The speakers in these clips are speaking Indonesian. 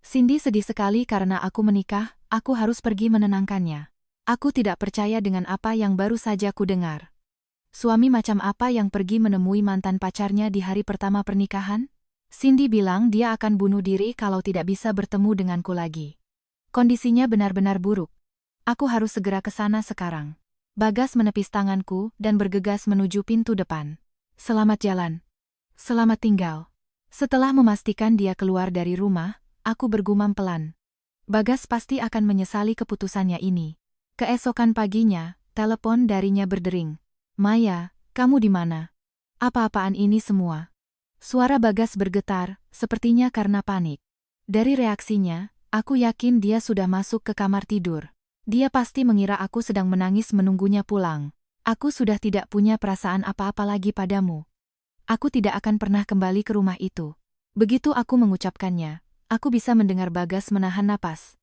Cindy sedih sekali karena aku menikah, aku harus pergi menenangkannya. Aku tidak percaya dengan apa yang baru saja ku dengar. Suami macam apa yang pergi menemui mantan pacarnya di hari pertama pernikahan? Cindy bilang dia akan bunuh diri kalau tidak bisa bertemu denganku lagi. Kondisinya benar-benar buruk. Aku harus segera ke sana sekarang. Bagas menepis tanganku dan bergegas menuju pintu depan. Selamat jalan. Selamat tinggal. Setelah memastikan dia keluar dari rumah, aku bergumam pelan. Bagas pasti akan menyesali keputusannya ini. Keesokan paginya, telepon darinya berdering. Maya, kamu di mana? Apa-apaan ini semua? Suara Bagas bergetar, sepertinya karena panik. Dari reaksinya, aku yakin dia sudah masuk ke kamar tidur. Dia pasti mengira aku sedang menangis menunggunya pulang. Aku sudah tidak punya perasaan apa-apa lagi padamu. Aku tidak akan pernah kembali ke rumah itu. Begitu aku mengucapkannya, aku bisa mendengar Bagas menahan napas.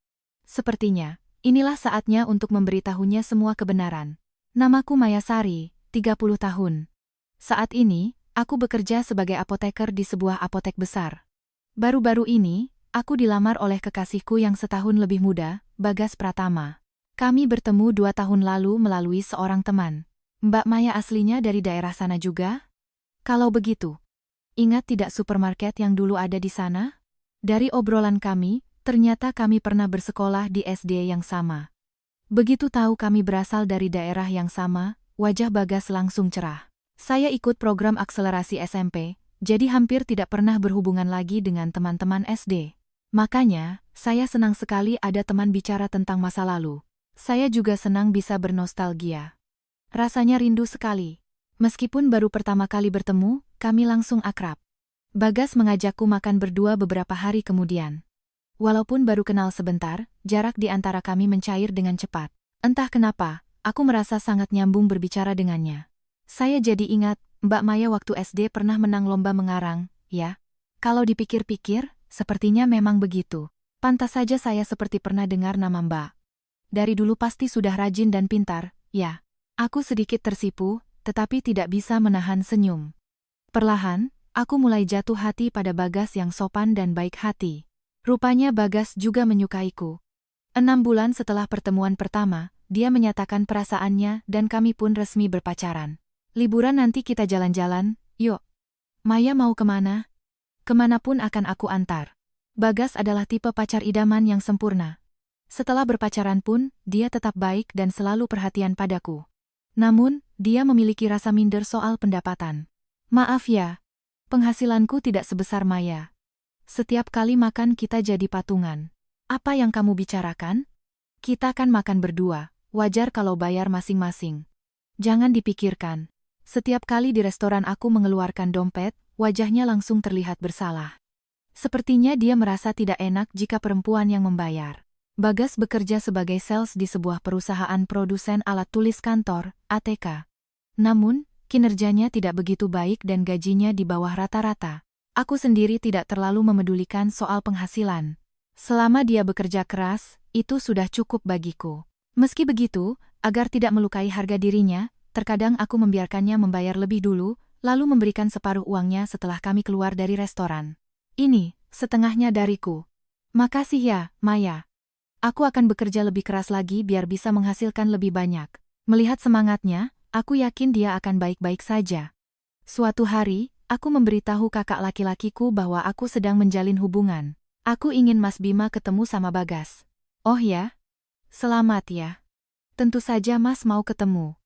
Sepertinya, inilah saatnya untuk memberitahunya semua kebenaran. Namaku Mayasari, 30 tahun. Saat ini, aku bekerja sebagai apoteker di sebuah apotek besar. Baru-baru ini, aku dilamar oleh kekasihku yang setahun lebih muda, Bagas Pratama. Kami bertemu 2 tahun lalu melalui seorang teman. Mbak Maya aslinya dari daerah sana juga? Kalau begitu, ingat tidak supermarket yang dulu ada di sana? Dari obrolan kami, ternyata kami pernah bersekolah di SD yang sama. Begitu tahu kami berasal dari daerah yang sama, wajah Bagas langsung cerah. Saya ikut program akselerasi SMP, jadi hampir tidak pernah berhubungan lagi dengan teman-teman SD. Makanya, saya senang sekali ada teman bicara tentang masa lalu. Saya juga senang bisa bernostalgia. Rasanya rindu sekali. Meskipun baru pertama kali bertemu, kami langsung akrab. Bagas mengajakku makan berdua beberapa hari kemudian. Walaupun baru kenal sebentar, jarak di antara kami mencair dengan cepat. Entah kenapa, aku merasa sangat nyambung berbicara dengannya. Saya jadi ingat, Mbak Maya waktu SD pernah menang lomba mengarang, ya? Kalau dipikir-pikir, sepertinya memang begitu. Pantas saja saya seperti pernah dengar nama Mbak. Dari dulu pasti sudah rajin dan pintar, ya. Aku sedikit tersipu, tetapi tidak bisa menahan senyum. Perlahan, aku mulai jatuh hati pada Bagas yang sopan dan baik hati. Rupanya Bagas juga menyukaiku. 6 bulan setelah pertemuan pertama, dia menyatakan perasaannya dan kami pun resmi berpacaran. Liburan nanti kita jalan-jalan, yuk. Maya mau kemana? Kemanapun akan aku antar. Bagas adalah tipe pacar idaman yang sempurna. Setelah berpacaran pun, dia tetap baik dan selalu perhatian padaku. Namun, dia memiliki rasa minder soal pendapatan. Maaf ya, penghasilanku tidak sebesar Maya. Setiap kali makan kita jadi patungan. Apa yang kamu bicarakan? Kita kan makan berdua, wajar kalau bayar masing-masing. Jangan dipikirkan. Setiap kali di restoran aku mengeluarkan dompet, wajahnya langsung terlihat bersalah. Sepertinya dia merasa tidak enak jika perempuan yang membayar. Bagas bekerja sebagai sales di sebuah perusahaan produsen alat tulis kantor, ATK. Namun, kinerjanya tidak begitu baik dan gajinya di bawah rata-rata. Aku sendiri tidak terlalu memedulikan soal penghasilan. Selama dia bekerja keras, itu sudah cukup bagiku. Meski begitu, agar tidak melukai harga dirinya, terkadang aku membiarkannya membayar lebih dulu, lalu memberikan separuh uangnya setelah kami keluar dari restoran. Ini, setengahnya dariku. Makasih ya, Maya. Aku akan bekerja lebih keras lagi biar bisa menghasilkan lebih banyak. Melihat semangatnya, aku yakin dia akan baik-baik saja. Suatu hari, aku memberitahu kakak laki-lakiku bahwa aku sedang menjalin hubungan. Aku ingin Mas Bima ketemu sama Bagas. Oh ya? Selamat ya. Tentu saja Mas mau ketemu.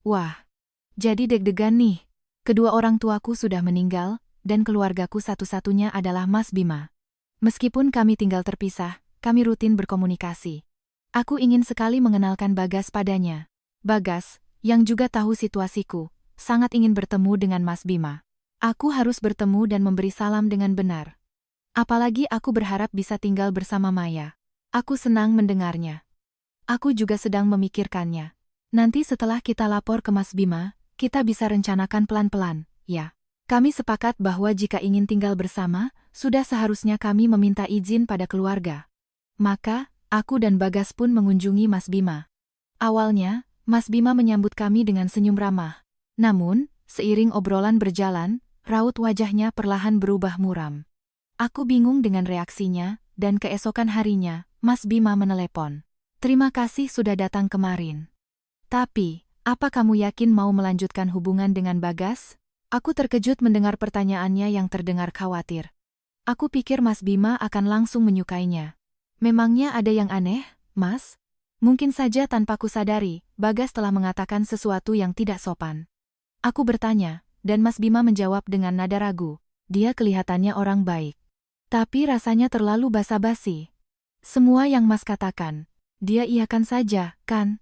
Wah, jadi deg-degan nih. Kedua orang tuaku sudah meninggal, dan keluargaku satu-satunya adalah Mas Bima. Meskipun kami tinggal terpisah, kami rutin berkomunikasi. Aku ingin sekali mengenalkan Bagas padanya. Bagas, yang juga tahu situasiku, sangat ingin bertemu dengan Mas Bima. Aku harus bertemu dan memberi salam dengan benar. Apalagi aku berharap bisa tinggal bersama Maya. Aku senang mendengarnya. Aku juga sedang memikirkannya. Nanti setelah kita lapor ke Mas Bima, kita bisa rencanakan pelan-pelan, ya. Kami sepakat bahwa jika ingin tinggal bersama, sudah seharusnya kami meminta izin pada keluarga. Maka, aku dan Bagas pun mengunjungi Mas Bima. Awalnya, Mas Bima menyambut kami dengan senyum ramah. Namun, seiring obrolan berjalan, raut wajahnya perlahan berubah muram. Aku bingung dengan reaksinya, dan keesokan harinya, Mas Bima menelepon. Terima kasih sudah datang kemarin. Tapi, apa kamu yakin mau melanjutkan hubungan dengan Bagas? Aku terkejut mendengar pertanyaannya yang terdengar khawatir. Aku pikir Mas Bima akan langsung menyukainya. Memangnya ada yang aneh, Mas? Mungkin saja tanpa kusadari, Bagas telah mengatakan sesuatu yang tidak sopan. Aku bertanya, dan Mas Bima menjawab dengan nada ragu. Dia kelihatannya orang baik. Tapi rasanya terlalu basa-basi. Semua yang Mas katakan, dia iyakan saja, kan?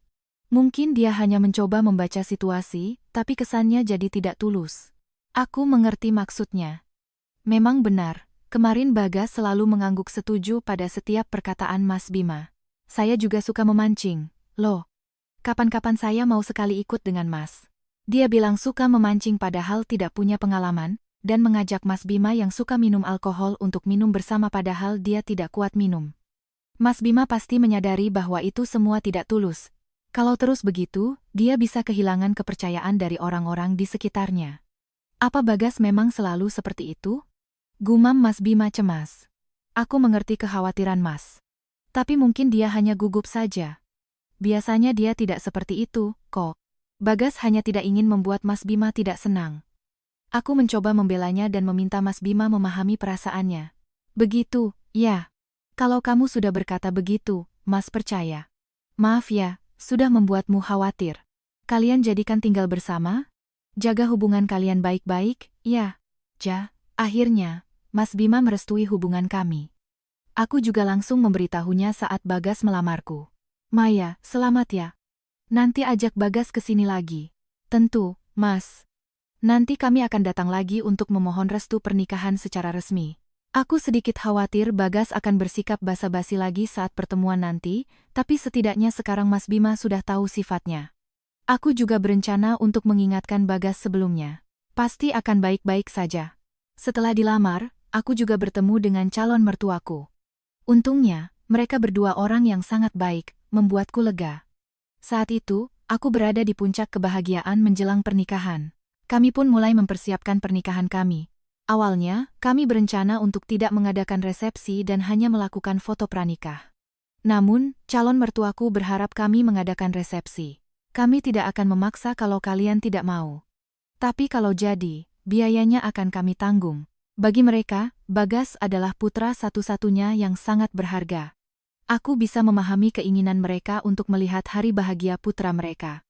Mungkin dia hanya mencoba membaca situasi, tapi kesannya jadi tidak tulus. Aku mengerti maksudnya. Memang benar, kemarin Bagas selalu mengangguk setuju pada setiap perkataan Mas Bima. Saya juga suka memancing, loh. Kapan-kapan saya mau sekali ikut dengan Mas. Dia bilang suka memancing padahal tidak punya pengalaman, dan mengajak Mas Bima yang suka minum alkohol untuk minum bersama padahal dia tidak kuat minum. Mas Bima pasti menyadari bahwa itu semua tidak tulus. Kalau terus begitu, dia bisa kehilangan kepercayaan dari orang-orang di sekitarnya. Apa Bagas memang selalu seperti itu? Gumam Mas Bima cemas. Aku mengerti kekhawatiran Mas. Tapi mungkin dia hanya gugup saja. Biasanya dia tidak seperti itu, kok. Bagas hanya tidak ingin membuat Mas Bima tidak senang. Aku mencoba membelanya dan meminta Mas Bima memahami perasaannya. Begitu, ya. Kalau kamu sudah berkata begitu, Mas percaya. Maaf ya, sudah membuatmu khawatir. Kalian jadikan tinggal bersama? Jaga hubungan kalian baik-baik, ya. Akhirnya, Mas Bima merestui hubungan kami. Aku juga langsung memberitahunya saat Bagas melamarku. Maya, selamat ya. Nanti ajak Bagas ke sini lagi. Tentu, Mas. Nanti kami akan datang lagi untuk memohon restu pernikahan secara resmi. Aku sedikit khawatir Bagas akan bersikap basa-basi lagi saat pertemuan nanti, tapi setidaknya sekarang Mas Bima sudah tahu sifatnya. Aku juga berencana untuk mengingatkan Bagas sebelumnya. Pasti akan baik-baik saja. Setelah dilamar, aku juga bertemu dengan calon mertuaku. Untungnya, mereka berdua orang yang sangat baik, membuatku lega. Saat itu, aku berada di puncak kebahagiaan menjelang pernikahan. Kami pun mulai mempersiapkan pernikahan kami. Awalnya, kami berencana untuk tidak mengadakan resepsi dan hanya melakukan foto pranikah. Namun, calon mertuaku berharap kami mengadakan resepsi. Kami tidak akan memaksa kalau kalian tidak mau. Tapi kalau jadi, biayanya akan kami tanggung. Bagi mereka, Bagas adalah putra satu-satunya yang sangat berharga. Aku bisa memahami keinginan mereka untuk melihat hari bahagia putra mereka.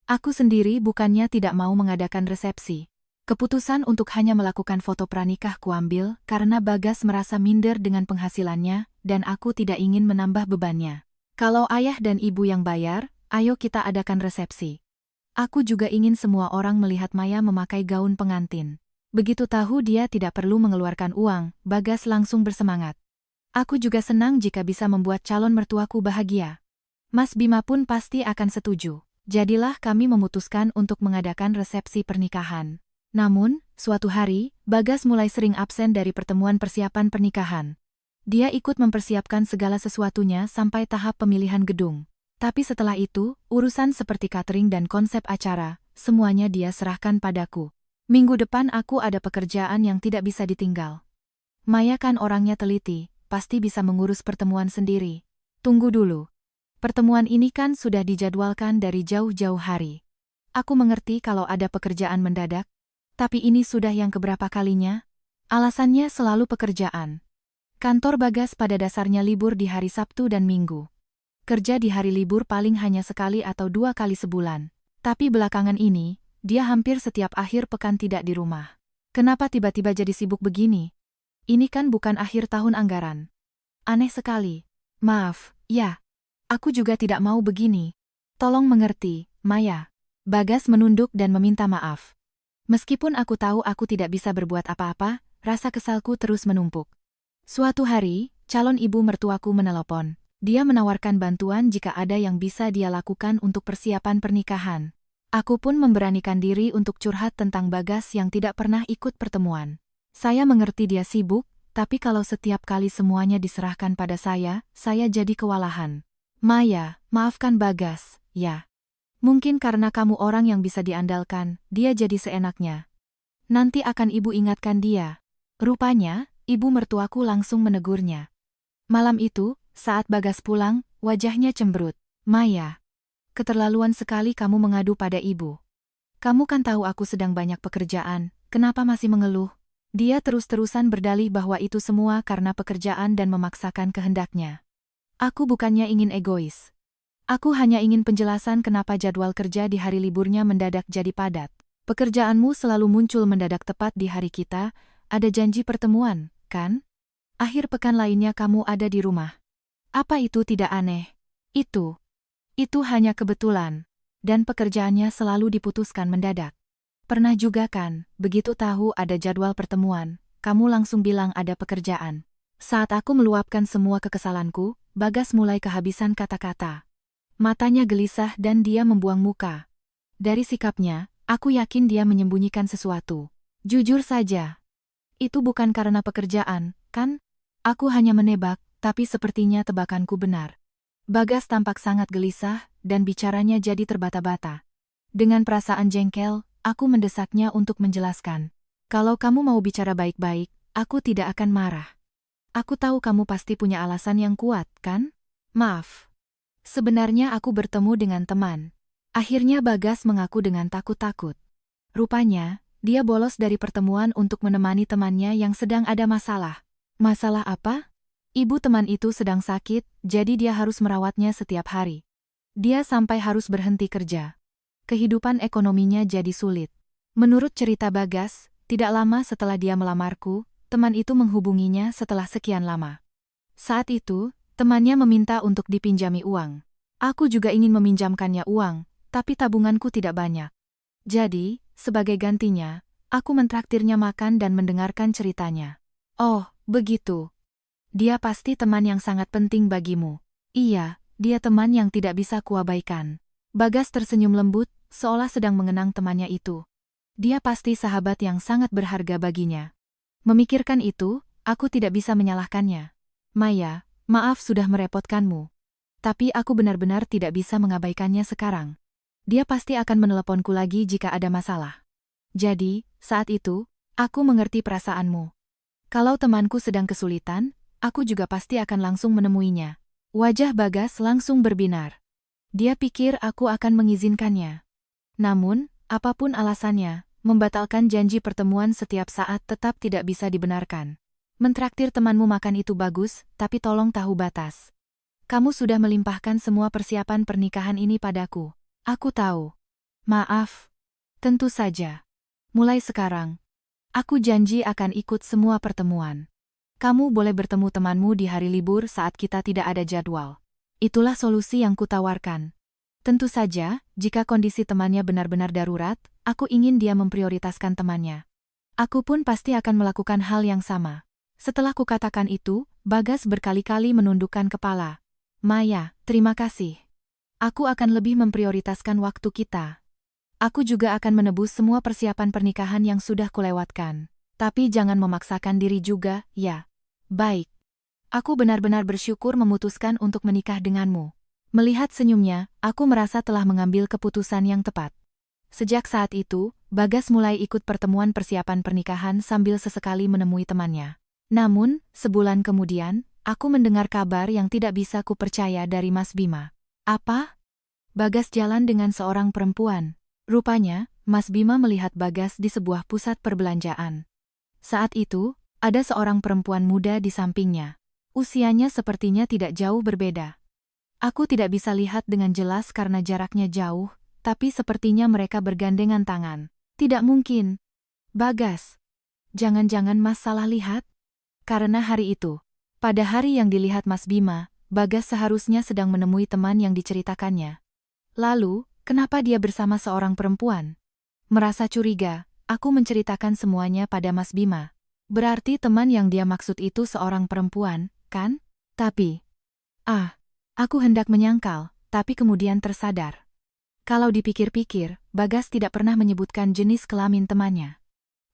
Aku sendiri bukannya tidak mau mengadakan resepsi. Keputusan untuk hanya melakukan foto pranikah kuambil karena Bagas merasa minder dengan penghasilannya dan aku tidak ingin menambah bebannya. Kalau ayah dan ibu yang bayar, ayo kita adakan resepsi. Aku juga ingin semua orang melihat Maya memakai gaun pengantin. Begitu tahu dia tidak perlu mengeluarkan uang, Bagas langsung bersemangat. Aku juga senang jika bisa membuat calon mertuaku bahagia. Mas Bima pun pasti akan setuju. Jadilah kami memutuskan untuk mengadakan resepsi pernikahan. Namun, suatu hari, Bagas mulai sering absen dari pertemuan persiapan pernikahan. Dia ikut mempersiapkan segala sesuatunya sampai tahap pemilihan gedung. Tapi setelah itu, urusan seperti catering dan konsep acara, semuanya dia serahkan padaku. Minggu depan aku ada pekerjaan yang tidak bisa ditinggal. Maya kan orangnya teliti, pasti bisa mengurus pertemuan sendiri. Tunggu dulu. Pertemuan ini kan sudah dijadwalkan dari jauh-jauh hari. Aku mengerti kalau ada pekerjaan mendadak, tapi ini sudah yang keberapa kalinya? Alasannya selalu pekerjaan. Kantor Bagas pada dasarnya libur di hari Sabtu dan Minggu. Kerja di hari libur paling hanya sekali atau 2 kali sebulan. Tapi belakangan ini, dia hampir setiap akhir pekan tidak di rumah. Kenapa tiba-tiba jadi sibuk begini? Ini kan bukan akhir tahun anggaran. Aneh sekali. Maaf, ya. Aku juga tidak mau begini. Tolong mengerti, Maya. Bagas menunduk dan meminta maaf. Meskipun aku tahu aku tidak bisa berbuat apa-apa, rasa kesalku terus menumpuk. Suatu hari, calon ibu mertuaku menelepon. Dia menawarkan bantuan jika ada yang bisa dia lakukan untuk persiapan pernikahan. Aku pun memberanikan diri untuk curhat tentang Bagas yang tidak pernah ikut pertemuan. Saya mengerti dia sibuk, tapi kalau setiap kali semuanya diserahkan pada saya jadi kewalahan. Maya, maafkan Bagas, ya. Mungkin karena kamu orang yang bisa diandalkan, dia jadi seenaknya. Nanti akan ibu ingatkan dia. Rupanya, ibu mertuaku langsung menegurnya. Malam itu, saat Bagas pulang, wajahnya cemberut. Maya, keterlaluan sekali kamu mengadu pada ibu. Kamu kan tahu aku sedang banyak pekerjaan, kenapa masih mengeluh? Dia terus-terusan berdalih bahwa itu semua karena pekerjaan dan memaksakan kehendaknya. Aku bukannya ingin egois. Aku hanya ingin penjelasan kenapa jadwal kerja di hari liburnya mendadak jadi padat. Pekerjaanmu selalu muncul mendadak tepat di hari kita, ada janji pertemuan, kan? Akhir pekan lainnya kamu ada di rumah. Apa itu tidak aneh? Itu hanya kebetulan. Dan pekerjaannya selalu diputuskan mendadak. Pernah juga kan, begitu tahu ada jadwal pertemuan, kamu langsung bilang ada pekerjaan. Saat aku meluapkan semua kekesalanku, Bagas mulai kehabisan kata-kata. Matanya gelisah dan dia membuang muka. Dari sikapnya, aku yakin dia menyembunyikan sesuatu. Jujur saja. Itu bukan karena pekerjaan, kan? Aku hanya menebak, tapi sepertinya tebakanku benar. Bagas tampak sangat gelisah, dan bicaranya jadi terbata-bata. Dengan perasaan jengkel, aku mendesaknya untuk menjelaskan. Kalau kamu mau bicara baik-baik, aku tidak akan marah. Aku tahu kamu pasti punya alasan yang kuat, kan? Maaf. Sebenarnya aku bertemu dengan teman. Akhirnya Bagas mengaku dengan takut-takut. Rupanya, dia bolos dari pertemuan untuk menemani temannya yang sedang ada masalah. Masalah apa? Ibu teman itu sedang sakit, jadi dia harus merawatnya setiap hari. Dia sampai harus berhenti kerja. Kehidupan ekonominya jadi sulit. Menurut cerita Bagas, tidak lama setelah dia melamarku, teman itu menghubunginya setelah sekian lama. Saat itu, temannya meminta untuk dipinjami uang. Aku juga ingin meminjamkannya uang, tapi tabunganku tidak banyak. Jadi, sebagai gantinya, aku mentraktirnya makan dan mendengarkan ceritanya. Oh, begitu. Dia pasti teman yang sangat penting bagimu. Iya, dia teman yang tidak bisa kuabaikan. Bagas tersenyum lembut, seolah sedang mengenang temannya itu. Dia pasti sahabat yang sangat berharga baginya. Memikirkan itu, aku tidak bisa menyalahkannya. Maya, maaf sudah merepotkanmu. Tapi aku benar-benar tidak bisa mengabaikannya sekarang. Dia pasti akan meneleponku lagi jika ada masalah. Jadi, saat itu, aku mengerti perasaanmu. Kalau temanku sedang kesulitan, aku juga pasti akan langsung menemuinya. Wajah Bagas langsung berbinar. Dia pikir aku akan mengizinkannya. Namun, apapun alasannya, membatalkan janji pertemuan setiap saat tetap tidak bisa dibenarkan. Mentraktir temanmu makan itu bagus, tapi tolong tahu batas. Kamu sudah melimpahkan semua persiapan pernikahan ini padaku. Aku tahu. Maaf. Tentu saja. Mulai sekarang, aku janji akan ikut semua pertemuan. Kamu boleh bertemu temanmu di hari libur saat kita tidak ada jadwal. Itulah solusi yang kutawarkan. Tentu saja, jika kondisi temannya benar-benar darurat, aku ingin dia memprioritaskan temannya. Aku pun pasti akan melakukan hal yang sama. Setelah kukatakan itu, Bagas berkali-kali menundukkan kepala. Maya, terima kasih. Aku akan lebih memprioritaskan waktu kita. Aku juga akan menebus semua persiapan pernikahan yang sudah kulewatkan. Tapi jangan memaksakan diri juga, ya. Baik. Aku benar-benar bersyukur memutuskan untuk menikah denganmu. Melihat senyumnya, aku merasa telah mengambil keputusan yang tepat. Sejak saat itu, Bagas mulai ikut pertemuan persiapan pernikahan sambil sesekali menemui temannya. Namun, sebulan kemudian, aku mendengar kabar yang tidak bisa kupercaya dari Mas Bima. Apa? Bagas jalan dengan seorang perempuan. Rupanya, Mas Bima melihat Bagas di sebuah pusat perbelanjaan. Saat itu, ada seorang perempuan muda di sampingnya. Usianya sepertinya tidak jauh berbeda. Aku tidak bisa lihat dengan jelas karena jaraknya jauh, tapi sepertinya mereka bergandengan tangan. Tidak mungkin. Bagas. Jangan-jangan Mas salah lihat? Karena hari itu, pada hari yang dilihat Mas Bima, Bagas seharusnya sedang menemui teman yang diceritakannya. Lalu, kenapa dia bersama seorang perempuan? Merasa curiga, aku menceritakan semuanya pada Mas Bima. Berarti teman yang dia maksud itu seorang perempuan, kan? Tapi, aku hendak menyangkal, tapi kemudian tersadar. Kalau dipikir-pikir, Bagas tidak pernah menyebutkan jenis kelamin temannya.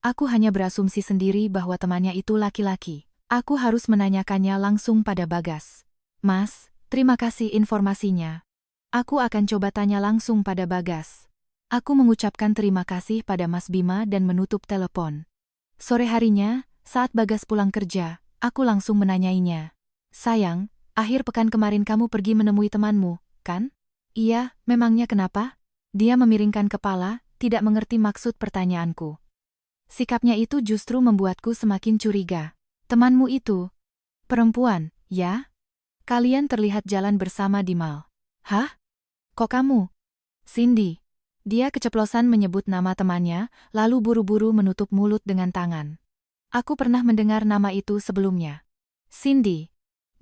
Aku hanya berasumsi sendiri bahwa temannya itu laki-laki. Aku harus menanyakannya langsung pada Bagas. Mas, terima kasih informasinya. Aku akan coba tanya langsung pada Bagas. Aku mengucapkan terima kasih pada Mas Bima dan menutup telepon. Sore harinya, saat Bagas pulang kerja, aku langsung menanyainya. Sayang, akhir pekan kemarin kamu pergi menemui temanmu, kan? Iya, memangnya kenapa? Dia memiringkan kepala, tidak mengerti maksud pertanyaanku. Sikapnya itu justru membuatku semakin curiga. Temanmu itu perempuan, ya? Kalian terlihat jalan bersama di mall. Hah? Kok kamu? Cindy. Dia keceplosan menyebut nama temannya, lalu buru-buru menutup mulut dengan tangan. Aku pernah mendengar nama itu sebelumnya. Cindy.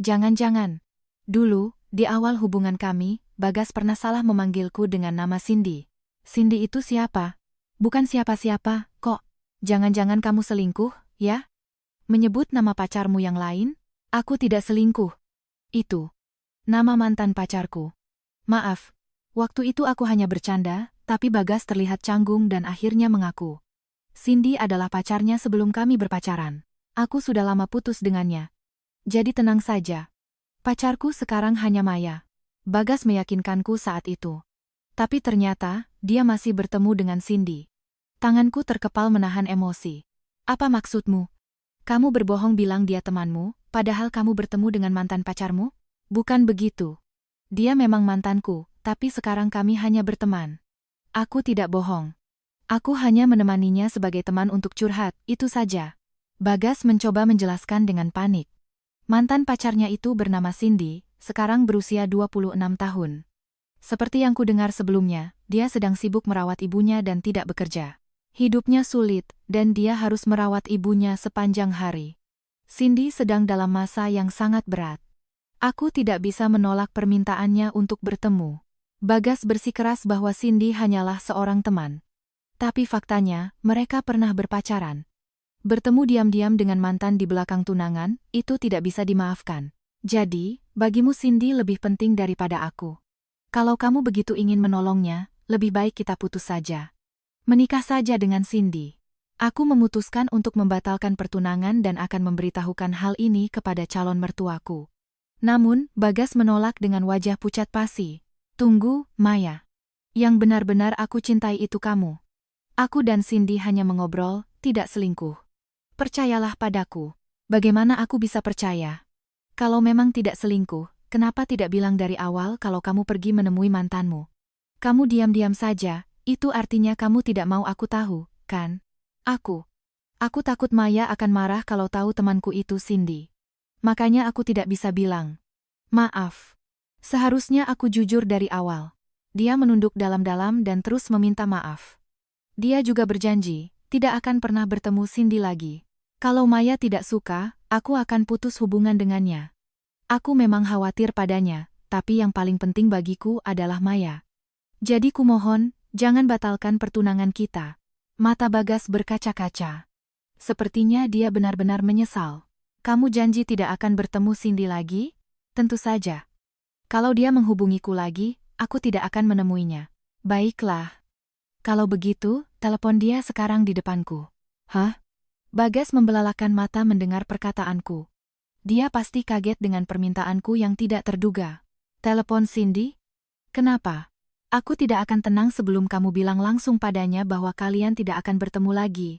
Jangan-jangan. Dulu, di awal hubungan kami, Bagas pernah salah memanggilku dengan nama Cindy. Cindy itu siapa? Bukan siapa-siapa, kok. Jangan-jangan kamu selingkuh, ya? Menyebut nama pacarmu yang lain? Aku tidak selingkuh. Itu nama mantan pacarku. Maaf, waktu itu aku hanya bercanda, tapi Bagas terlihat canggung dan akhirnya mengaku. Cindy adalah pacarnya sebelum kami berpacaran. Aku sudah lama putus dengannya. Jadi tenang saja. Pacarku sekarang hanya Maya. Bagas meyakinkanku saat itu. Tapi ternyata, dia masih bertemu dengan Cindy. Tanganku terkepal menahan emosi. Apa maksudmu? Kamu berbohong bilang dia temanmu, padahal kamu bertemu dengan mantan pacarmu? Bukan begitu. Dia memang mantanku, tapi sekarang kami hanya berteman. Aku tidak bohong. Aku hanya menemaninya sebagai teman untuk curhat, itu saja. Bagas mencoba menjelaskan dengan panik. Mantan pacarnya itu bernama Cindy, sekarang berusia 26 tahun. Seperti yang kudengar sebelumnya, dia sedang sibuk merawat ibunya dan tidak bekerja. Hidupnya sulit, dan dia harus merawat ibunya sepanjang hari. Cindy sedang dalam masa yang sangat berat. Aku tidak bisa menolak permintaannya untuk bertemu. Bagas bersikeras bahwa Cindy hanyalah seorang teman. Tapi faktanya, mereka pernah berpacaran. Bertemu diam-diam dengan mantan di belakang tunangan, itu tidak bisa dimaafkan. Jadi, bagimu Cindy lebih penting daripada aku. Kalau kamu begitu ingin menolongnya, lebih baik kita putus saja. Menikah saja dengan Cindy. Aku memutuskan untuk membatalkan pertunangan dan akan memberitahukan hal ini kepada calon mertuaku. Namun, Bagas menolak dengan wajah pucat pasi. Tunggu, Maya. Yang benar-benar aku cintai itu kamu. Aku dan Cindy hanya mengobrol, tidak selingkuh. Percayalah padaku. Bagaimana aku bisa percaya? Kalau memang tidak selingkuh, kenapa tidak bilang dari awal kalau kamu pergi menemui mantanmu? Kamu diam-diam saja, itu artinya kamu tidak mau aku tahu, kan? Aku takut Maya akan marah kalau tahu temanku itu Cindy. Makanya aku tidak bisa bilang. Maaf. Seharusnya aku jujur dari awal. Dia menunduk dalam-dalam dan terus meminta maaf. Dia juga berjanji, tidak akan pernah bertemu Cindy lagi. Kalau Maya tidak suka, aku akan putus hubungan dengannya. Aku memang khawatir padanya, tapi yang paling penting bagiku adalah Maya. Jadi kumohon, jangan batalkan pertunangan kita. Mata Bagas berkaca-kaca. Sepertinya dia benar-benar menyesal. Kamu janji tidak akan bertemu Cindy lagi? Tentu saja. Kalau dia menghubungiku lagi, aku tidak akan menemuinya. Baiklah. Kalau begitu, telepon dia sekarang di depanku. Hah? Bagas membelalakan mata mendengar perkataanku. Dia pasti kaget dengan permintaanku yang tidak terduga. Telepon Cindy? Kenapa? Aku tidak akan tenang sebelum kamu bilang langsung padanya bahwa kalian tidak akan bertemu lagi.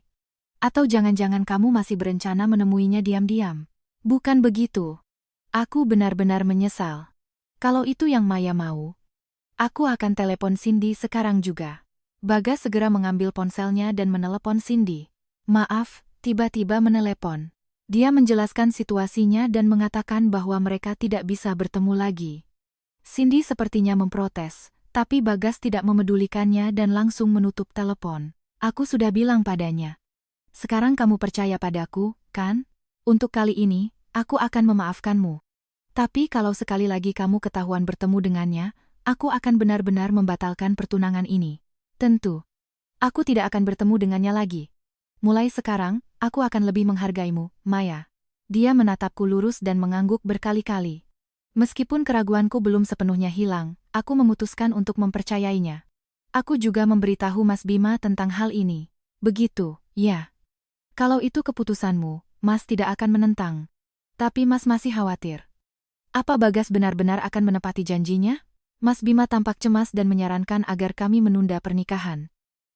Atau jangan-jangan kamu masih berencana menemuinya diam-diam. Bukan begitu. Aku benar-benar menyesal. Kalau itu yang Maya mau, aku akan telepon Cindy sekarang juga. Bagas segera mengambil ponselnya dan menelepon Cindy. Maaf, tiba-tiba menelepon. Dia menjelaskan situasinya dan mengatakan bahwa mereka tidak bisa bertemu lagi. Cindy sepertinya memprotes, tapi Bagas tidak memedulikannya dan langsung menutup telepon. Aku sudah bilang padanya. Sekarang kamu percaya padaku, kan? Untuk kali ini, aku akan memaafkanmu. Tapi kalau sekali lagi kamu ketahuan bertemu dengannya, aku akan benar-benar membatalkan pertunangan ini. Tentu. Aku tidak akan bertemu dengannya lagi. Mulai sekarang, aku akan lebih menghargaimu, Maya. Dia menatapku lurus dan mengangguk berkali-kali. Meskipun keraguanku belum sepenuhnya hilang, aku memutuskan untuk mempercayainya. Aku juga memberitahu Mas Bima tentang hal ini. Begitu, ya. Kalau itu keputusanmu, Mas tidak akan menentang. Tapi Mas masih khawatir. Apa Bagas benar-benar akan menepati janjinya? Mas Bima tampak cemas dan menyarankan agar kami menunda pernikahan.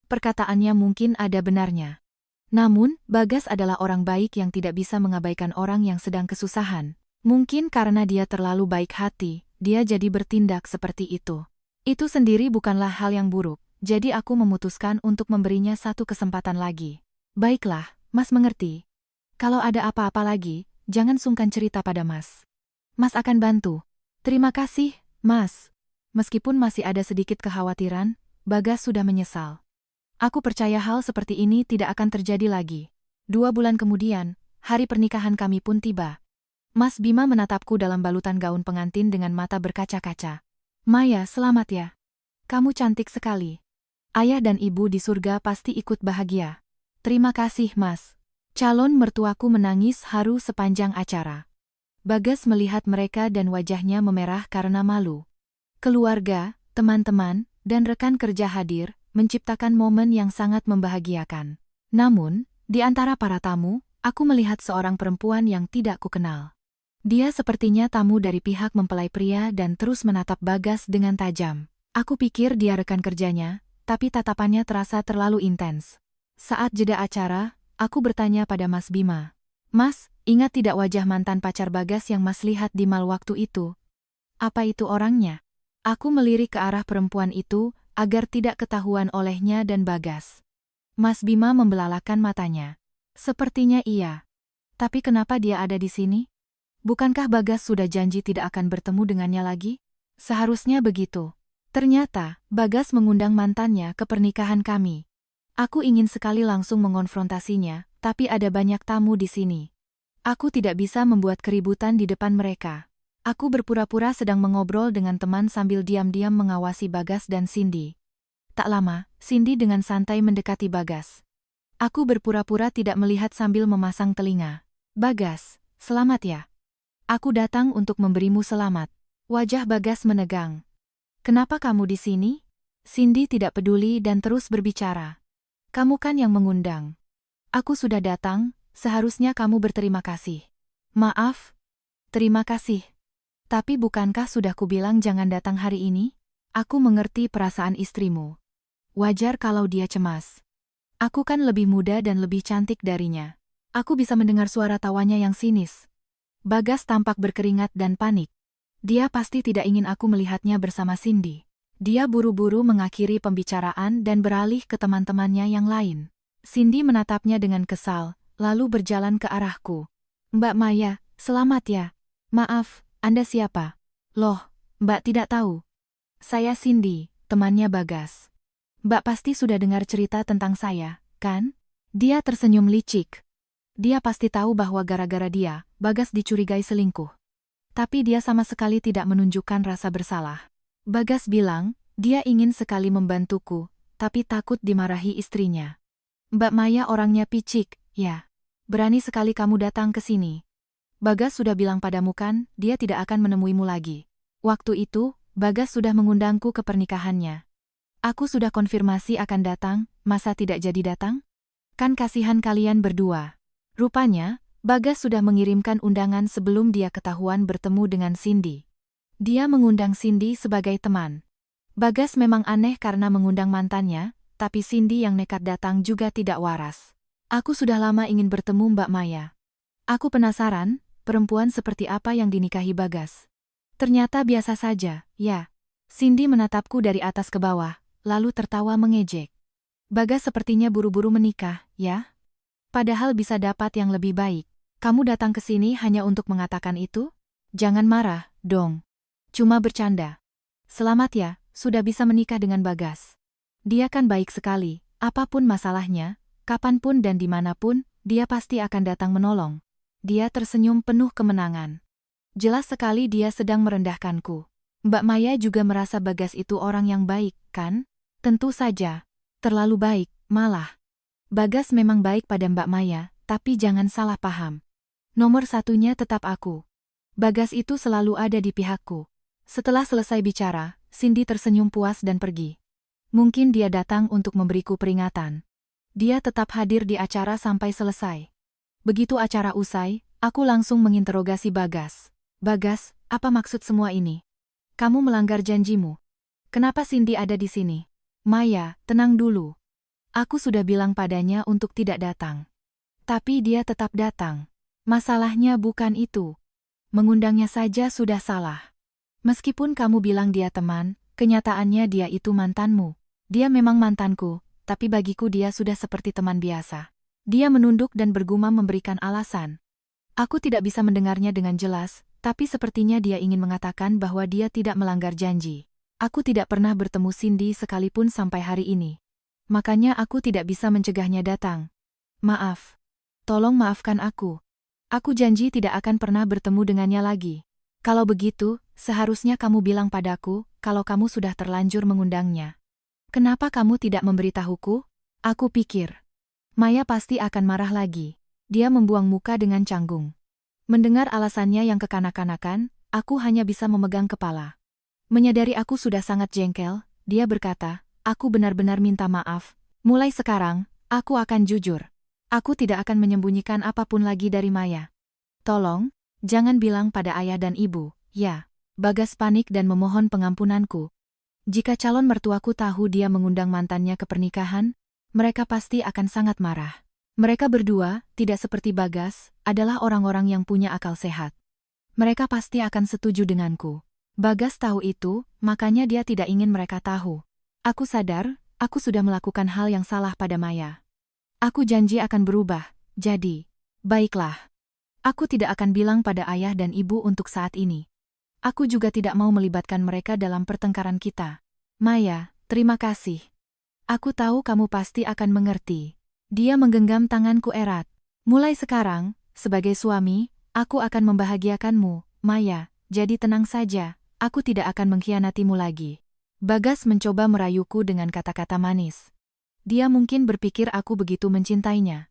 Perkataannya mungkin ada benarnya. Namun, Bagas adalah orang baik yang tidak bisa mengabaikan orang yang sedang kesusahan. Mungkin karena dia terlalu baik hati, dia jadi bertindak seperti itu. Itu sendiri bukanlah hal yang buruk, jadi aku memutuskan untuk memberinya satu kesempatan lagi. Baiklah, Mas mengerti. Kalau ada apa-apa lagi, jangan sungkan cerita pada Mas. Mas akan bantu. Terima kasih, Mas. Meskipun masih ada sedikit kekhawatiran, Bagas sudah menyesal. Aku percaya hal seperti ini tidak akan terjadi lagi. 2 bulan kemudian, hari pernikahan kami pun tiba. Mas Bima menatapku dalam balutan gaun pengantin dengan mata berkaca-kaca. Maya, selamat ya. Kamu cantik sekali. Ayah dan ibu di surga pasti ikut bahagia. Terima kasih, Mas. Calon mertuaku menangis haru sepanjang acara. Bagas melihat mereka dan wajahnya memerah karena malu. Keluarga, teman-teman, dan rekan kerja hadir, menciptakan momen yang sangat membahagiakan. Namun, di antara para tamu, aku melihat seorang perempuan yang tidak kukenal. Dia sepertinya tamu dari pihak mempelai pria dan terus menatap Bagas dengan tajam. Aku pikir dia rekan kerjanya, tapi tatapannya terasa terlalu intens. Saat jeda acara, aku bertanya pada Mas Bima. Mas, ingat tidak wajah mantan pacar Bagas yang Mas lihat di mal waktu itu? Apa itu orangnya? Aku melirik ke arah perempuan itu, agar tidak ketahuan olehnya dan Bagas. Mas Bima membelalakan matanya. Sepertinya iya. Tapi kenapa dia ada di sini? Bukankah Bagas sudah janji tidak akan bertemu dengannya lagi? Seharusnya begitu. Ternyata, Bagas mengundang mantannya ke pernikahan kami. Aku ingin sekali langsung mengonfrontasinya, tapi ada banyak tamu di sini. Aku tidak bisa membuat keributan di depan mereka. Aku berpura-pura sedang mengobrol dengan teman sambil diam-diam mengawasi Bagas dan Cindy. Tak lama, Cindy dengan santai mendekati Bagas. Aku berpura-pura tidak melihat sambil memasang telinga. Bagas, selamat ya. Aku datang untuk memberimu selamat. Wajah Bagas menegang. Kenapa kamu di sini? Cindy tidak peduli dan terus berbicara. Kamu kan yang mengundang. Aku sudah datang, seharusnya kamu berterima kasih. Maaf. Terima kasih. Tapi bukankah sudah kubilang jangan datang hari ini? Aku mengerti perasaan istrimu. Wajar kalau dia cemas. Aku kan lebih muda dan lebih cantik darinya. Aku bisa mendengar suara tawanya yang sinis. Bagas tampak berkeringat dan panik. Dia pasti tidak ingin aku melihatnya bersama Cindy. Dia buru-buru mengakhiri pembicaraan dan beralih ke teman-temannya yang lain. Cindy menatapnya dengan kesal, lalu berjalan ke arahku. Mbak Maya, selamat ya. Maaf, Anda siapa? Loh, Mbak tidak tahu. Saya Cindy, temannya Bagas. Mbak pasti sudah dengar cerita tentang saya, kan? Dia tersenyum licik. Dia pasti tahu bahwa gara-gara dia, Bagas dicurigai selingkuh. Tapi dia sama sekali tidak menunjukkan rasa bersalah. Bagas bilang, dia ingin sekali membantuku, tapi takut dimarahi istrinya. Mbak Maya orangnya picik, ya. Berani sekali kamu datang ke sini. Bagas sudah bilang padamu kan, dia tidak akan menemuimu lagi. Waktu itu, Bagas sudah mengundangku ke pernikahannya. Aku sudah konfirmasi akan datang, masa tidak jadi datang? Kan kasihan kalian berdua. Rupanya, Bagas sudah mengirimkan undangan sebelum dia ketahuan bertemu dengan Cindy. Dia mengundang Cindy sebagai teman. Bagas memang aneh karena mengundang mantannya, tapi Cindy yang nekat datang juga tidak waras. Aku sudah lama ingin bertemu Mbak Maya. Aku penasaran, perempuan seperti apa yang dinikahi Bagas. Ternyata biasa saja, ya. Cindy menatapku dari atas ke bawah, lalu tertawa mengejek. Bagas sepertinya buru-buru menikah, ya? Padahal bisa dapat yang lebih baik. Kamu datang ke sini hanya untuk mengatakan itu? Jangan marah, dong. Cuma bercanda. Selamat ya, sudah bisa menikah dengan Bagas. Dia kan baik sekali, apapun masalahnya, kapanpun dan dimanapun, dia pasti akan datang menolong. Dia tersenyum penuh kemenangan. Jelas sekali dia sedang merendahkanku. Mbak Maya juga merasa Bagas itu orang yang baik, kan? Tentu saja. Terlalu baik, malah. Bagas memang baik pada Mbak Maya, tapi jangan salah paham. Nomor satunya tetap aku. Bagas itu selalu ada di pihakku. Setelah selesai bicara, Cindy tersenyum puas dan pergi. Mungkin dia datang untuk memberiku peringatan. Dia tetap hadir di acara sampai selesai. Begitu acara usai, aku langsung menginterogasi Bagas. Bagas, apa maksud semua ini? Kamu melanggar janjimu. Kenapa Cindy ada di sini? Maya, tenang dulu. Aku sudah bilang padanya untuk tidak datang. Tapi dia tetap datang. Masalahnya bukan itu. Mengundangnya saja sudah salah. Meskipun kamu bilang dia teman, kenyataannya dia itu mantanmu. Dia memang mantanku, tapi bagiku dia sudah seperti teman biasa. Dia menunduk dan bergumam memberikan alasan. Aku tidak bisa mendengarnya dengan jelas, tapi sepertinya dia ingin mengatakan bahwa dia tidak melanggar janji. Aku tidak pernah bertemu Cindy sekalipun sampai hari ini. Makanya aku tidak bisa mencegahnya datang. Maaf. Tolong maafkan aku. Aku janji tidak akan pernah bertemu dengannya lagi. Kalau begitu, seharusnya kamu bilang padaku, kalau kamu sudah terlanjur mengundangnya. Kenapa kamu tidak memberitahuku? Aku pikir. Maya pasti akan marah lagi. Dia membuang muka dengan canggung. Mendengar alasannya yang kekanak-kanakan, aku hanya bisa memegang kepala. Menyadari aku sudah sangat jengkel, dia berkata, aku benar-benar minta maaf. Mulai sekarang, aku akan jujur. Aku tidak akan menyembunyikan apapun lagi dari Maya. Tolong, jangan bilang pada ayah dan ibu, ya. Bagas panik dan memohon pengampunanku. Jika calon mertuaku tahu dia mengundang mantannya ke pernikahan, mereka pasti akan sangat marah. Mereka berdua, tidak seperti Bagas, adalah orang-orang yang punya akal sehat. Mereka pasti akan setuju denganku. Bagas tahu itu, makanya dia tidak ingin mereka tahu. Aku sadar, aku sudah melakukan hal yang salah pada Maya. Aku janji akan berubah, jadi, baiklah. Aku tidak akan bilang pada ayah dan ibu untuk saat ini. Aku juga tidak mau melibatkan mereka dalam pertengkaran kita. Maya, terima kasih. Aku tahu kamu pasti akan mengerti. Dia menggenggam tanganku erat. Mulai sekarang, sebagai suami, aku akan membahagiakanmu, Maya, jadi tenang saja, aku tidak akan mengkhianatimu lagi. Bagas mencoba merayuku dengan kata-kata manis. Dia mungkin berpikir aku begitu mencintainya.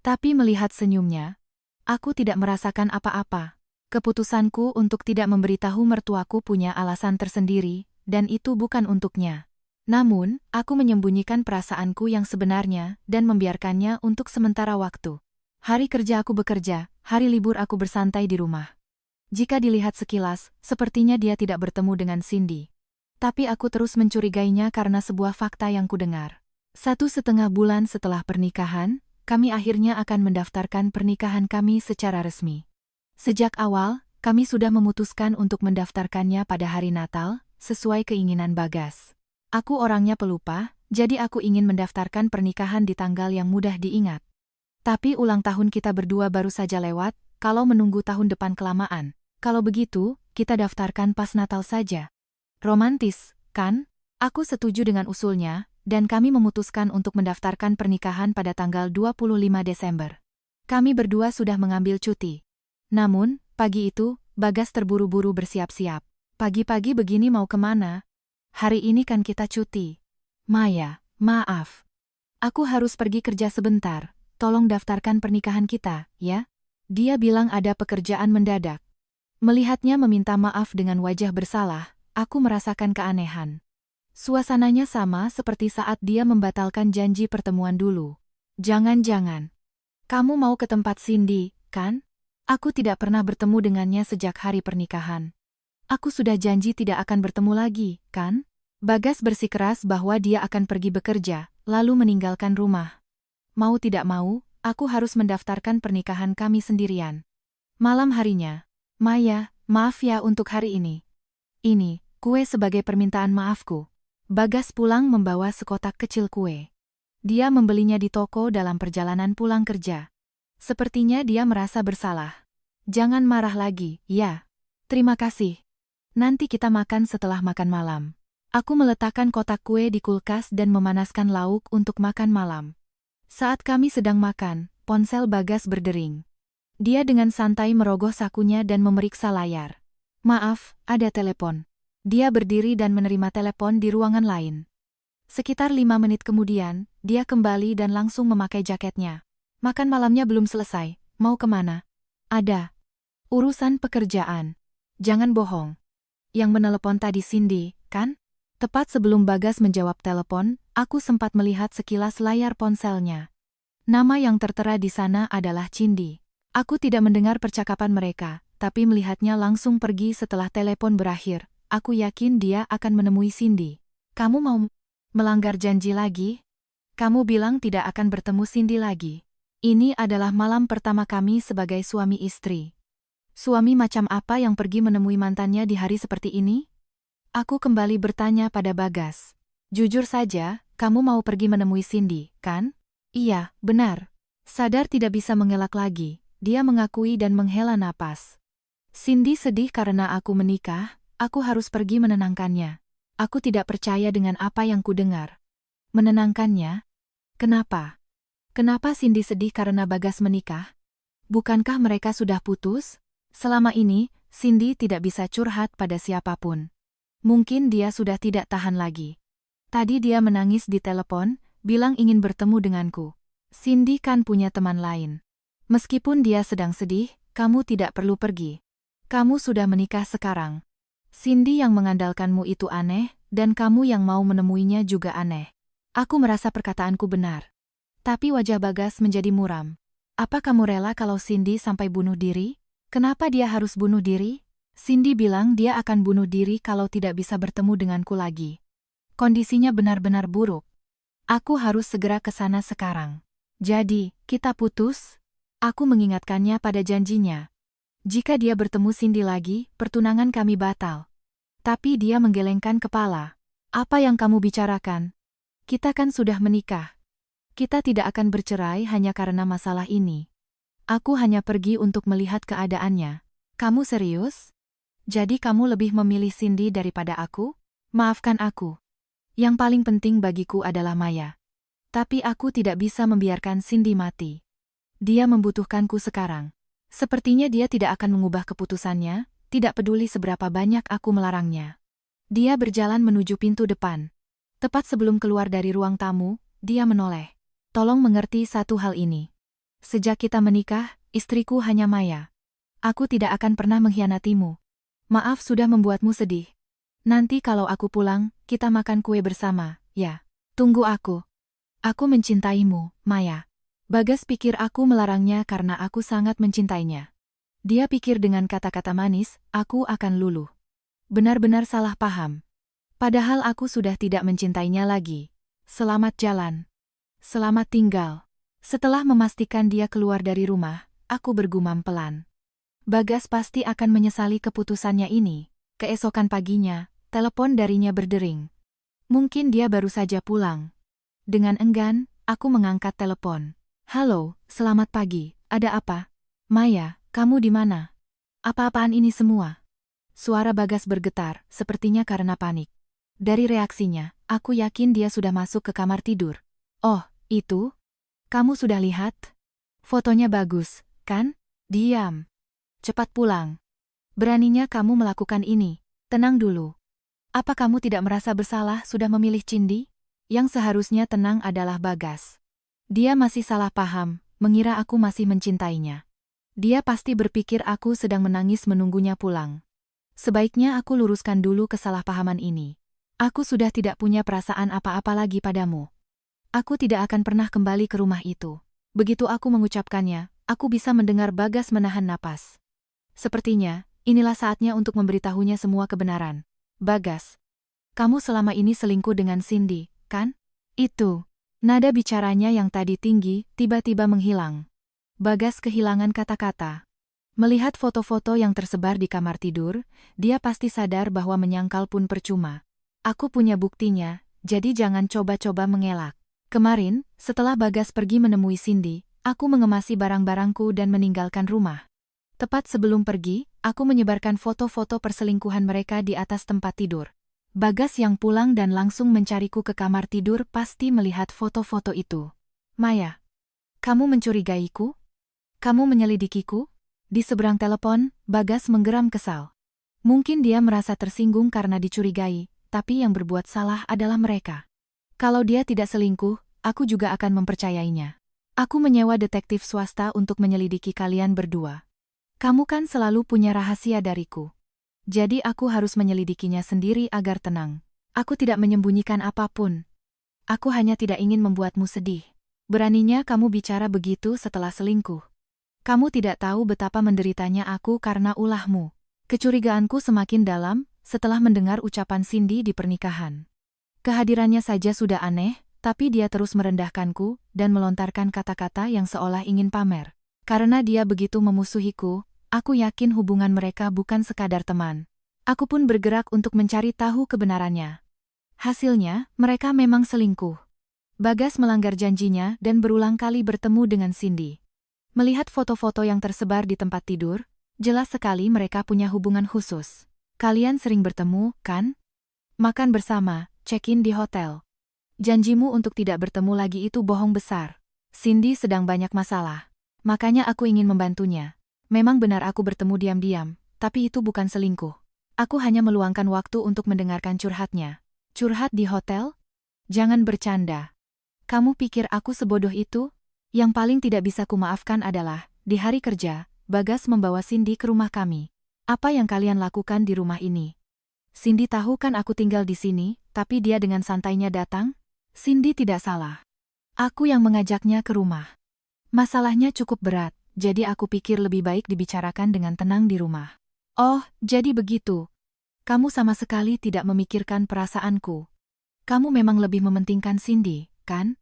Tapi melihat senyumnya, aku tidak merasakan apa-apa. Keputusanku untuk tidak memberitahu mertuaku punya alasan tersendiri, dan itu bukan untuknya. Namun, aku menyembunyikan perasaanku yang sebenarnya dan membiarkannya untuk sementara waktu. Hari kerja aku bekerja, hari libur aku bersantai di rumah. Jika dilihat sekilas, sepertinya dia tidak bertemu dengan Cindy. Tapi aku terus mencurigainya karena sebuah fakta yang kudengar. 1,5 bulan setelah pernikahan, kami akhirnya akan mendaftarkan pernikahan kami secara resmi. Sejak awal, kami sudah memutuskan untuk mendaftarkannya pada hari Natal, sesuai keinginan Bagas. Aku orangnya pelupa, jadi aku ingin mendaftarkan pernikahan di tanggal yang mudah diingat. Tapi ulang tahun kita berdua baru saja lewat, kalau menunggu tahun depan kelamaan. Kalau begitu, kita daftarkan pas Natal saja. Romantis, kan? Aku setuju dengan usulnya, dan kami memutuskan untuk mendaftarkan pernikahan pada tanggal 25 Desember. Kami berdua sudah mengambil cuti. Namun, pagi itu, Bagas terburu-buru bersiap-siap. Pagi-pagi begini mau kemana? Hari ini kan kita cuti. Maya, maaf. Aku harus pergi kerja sebentar, tolong daftarkan pernikahan kita, ya? Dia bilang ada pekerjaan mendadak. Melihatnya meminta maaf dengan wajah bersalah, aku merasakan keanehan. Suasananya sama seperti saat dia membatalkan janji pertemuan dulu. Jangan-jangan. Kamu mau ke tempat Cindy, kan? Aku tidak pernah bertemu dengannya sejak hari pernikahan. Aku sudah janji tidak akan bertemu lagi, kan? Bagas bersikeras bahwa dia akan pergi bekerja, lalu meninggalkan rumah. Mau tidak mau, aku harus mendaftarkan pernikahan kami sendirian. Malam harinya, Maya, maaf ya untuk hari ini. Ini, kue sebagai permintaan maafku. Bagas pulang membawa sekotak kecil kue. Dia membelinya di toko dalam perjalanan pulang kerja. Sepertinya dia merasa bersalah. Jangan marah lagi, ya. Terima kasih. Nanti kita makan setelah makan malam. Aku meletakkan kotak kue di kulkas dan memanaskan lauk untuk makan malam. Saat kami sedang makan, ponsel Bagas berdering. Dia dengan santai merogoh sakunya dan memeriksa layar. Maaf, ada telepon. Dia berdiri dan menerima telepon di ruangan lain. Sekitar 5 menit kemudian, dia kembali dan langsung memakai jaketnya. Makan malamnya belum selesai, mau kemana? Ada urusan pekerjaan. Jangan bohong. Yang menelepon tadi Cindy, kan? Tepat sebelum Bagas menjawab telepon, aku sempat melihat sekilas layar ponselnya. Nama yang tertera di sana adalah Cindy. Aku tidak mendengar percakapan mereka, tapi melihatnya langsung pergi setelah telepon berakhir. Aku yakin dia akan menemui Cindy. Kamu mau melanggar janji lagi? Kamu bilang tidak akan bertemu Cindy lagi. Ini adalah malam pertama kami sebagai suami istri. Suami macam apa yang pergi menemui mantannya di hari seperti ini? Aku kembali bertanya pada Bagas. Jujur saja, kamu mau pergi menemui Cindy, kan? Iya, benar. Sadar tidak bisa mengelak lagi, dia mengakui dan menghela napas. Cindy sedih karena aku menikah, aku harus pergi menenangkannya. Aku tidak percaya dengan apa yang kudengar. Menenangkannya? Kenapa? Kenapa Cindy sedih karena Bagas menikah? Bukankah mereka sudah putus? Selama ini, Cindy tidak bisa curhat pada siapapun. Mungkin dia sudah tidak tahan lagi. Tadi dia menangis di telepon, bilang ingin bertemu denganku. Cindy kan punya teman lain. Meskipun dia sedang sedih, kamu tidak perlu pergi. Kamu sudah menikah sekarang. Cindy yang mengandalkanmu itu aneh, dan kamu yang mau menemuinya juga aneh. Aku merasa perkataanku benar. Tapi wajah Bagas menjadi muram. Apa kamu rela kalau Cindy sampai bunuh diri? Kenapa dia harus bunuh diri? Cindy bilang dia akan bunuh diri kalau tidak bisa bertemu denganku lagi. Kondisinya benar-benar buruk. Aku harus segera ke sana sekarang. Jadi, kita putus? Aku mengingatkannya pada janjinya. Jika dia bertemu Cindy lagi, pertunangan kami batal. Tapi dia menggelengkan kepala. Apa yang kamu bicarakan? Kita kan sudah menikah. Kita tidak akan bercerai hanya karena masalah ini. Aku hanya pergi untuk melihat keadaannya. Kamu serius? Jadi kamu lebih memilih Cindy daripada aku? Maafkan aku. Yang paling penting bagiku adalah Maya. Tapi aku tidak bisa membiarkan Cindy mati. Dia membutuhkanku sekarang. Sepertinya dia tidak akan mengubah keputusannya, tidak peduli seberapa banyak aku melarangnya. Dia berjalan menuju pintu depan. Tepat sebelum keluar dari ruang tamu, dia menoleh. Tolong mengerti satu hal ini. Sejak kita menikah, istriku hanya Maya. Aku tidak akan pernah mengkhianatimu. Maaf sudah membuatmu sedih. Nanti kalau aku pulang, kita makan kue bersama, ya. Tunggu aku. Aku mencintaimu, Maya. Bagas pikir aku melarangnya karena aku sangat mencintainya. Dia pikir dengan kata-kata manis, aku akan luluh. Benar-benar salah paham. Padahal aku sudah tidak mencintainya lagi. Selamat jalan. Selamat tinggal. Setelah memastikan dia keluar dari rumah, aku bergumam pelan. Bagas pasti akan menyesali keputusannya ini. Keesokan paginya, telepon darinya berdering. Mungkin dia baru saja pulang. Dengan enggan, aku mengangkat telepon. Halo, selamat pagi, ada apa? Maya, kamu di mana? Apa-apaan ini semua? Suara Bagas bergetar, sepertinya karena panik. Dari reaksinya, aku yakin dia sudah masuk ke kamar tidur. Oh, itu? Kamu sudah lihat? Fotonya bagus, kan? Diam. Cepat pulang. Beraninya kamu melakukan ini. Tenang dulu. Apa kamu tidak merasa bersalah sudah memilih Cindy? Yang seharusnya tenang adalah Bagas. Dia masih salah paham, mengira aku masih mencintainya. Dia pasti berpikir aku sedang menangis menunggunya pulang. Sebaiknya aku luruskan dulu kesalahpahaman ini. Aku sudah tidak punya perasaan apa-apa lagi padamu. Aku tidak akan pernah kembali ke rumah itu. Begitu aku mengucapkannya, aku bisa mendengar Bagas menahan napas. Sepertinya, inilah saatnya untuk memberitahunya semua kebenaran. Bagas, kamu selama ini selingkuh dengan Cindy, kan? Itu. Nada bicaranya yang tadi tinggi, tiba-tiba menghilang. Bagas kehilangan kata-kata. Melihat foto-foto yang tersebar di kamar tidur, dia pasti sadar bahwa menyangkal pun percuma. Aku punya buktinya, jadi jangan coba-coba mengelak. Kemarin, setelah Bagas pergi menemui Cindy, aku mengemasi barang-barangku dan meninggalkan rumah. Tepat sebelum pergi, aku menyebarkan foto-foto perselingkuhan mereka di atas tempat tidur. Bagas yang pulang dan langsung mencariku ke kamar tidur pasti melihat foto-foto itu. Maya, kamu mencurigaiku? Kamu menyelidikiku? Di seberang telepon, Bagas menggeram kesal. Mungkin dia merasa tersinggung karena dicurigai, tapi yang berbuat salah adalah mereka. Kalau dia tidak selingkuh, aku juga akan mempercayainya. Aku menyewa detektif swasta untuk menyelidiki kalian berdua. Kamu kan selalu punya rahasia dariku. Jadi aku harus menyelidikinya sendiri agar tenang. Aku tidak menyembunyikan apapun. Aku hanya tidak ingin membuatmu sedih. Beraninya kamu bicara begitu setelah selingkuh. Kamu tidak tahu betapa menderitanya aku karena ulahmu. Kecurigaanku semakin dalam setelah mendengar ucapan Cindy di pernikahan. Kehadirannya saja sudah aneh, tapi dia terus merendahkanku dan melontarkan kata-kata yang seolah ingin pamer. Karena dia begitu memusuhiku, Aku yakin hubungan mereka bukan sekadar teman. Aku pun bergerak untuk mencari tahu kebenarannya. Hasilnya, mereka memang selingkuh. Bagas melanggar janjinya dan berulang kali bertemu dengan Cindy. Melihat foto-foto yang tersebar di tempat tidur, jelas sekali mereka punya hubungan khusus. Kalian sering bertemu, kan? Makan bersama, check-in di hotel. Janjimu untuk tidak bertemu lagi itu bohong besar. Cindy sedang banyak masalah. Makanya aku ingin membantunya. Memang benar aku bertemu diam-diam, tapi itu bukan selingkuh. Aku hanya meluangkan waktu untuk mendengarkan curhatnya. Curhat di hotel? Jangan bercanda. Kamu pikir aku sebodoh itu? Yang paling tidak bisa kumaafkan adalah, di hari kerja, Bagas membawa Cindy ke rumah kami. Apa yang kalian lakukan di rumah ini? Cindy tahu kan aku tinggal di sini, tapi dia dengan santainya datang? Cindy tidak salah. Aku yang mengajaknya ke rumah. Masalahnya cukup berat, jadi aku pikir lebih baik dibicarakan dengan tenang di rumah. Oh, jadi begitu. Kamu sama sekali tidak memikirkan perasaanku. Kamu memang lebih mementingkan Cindy, kan?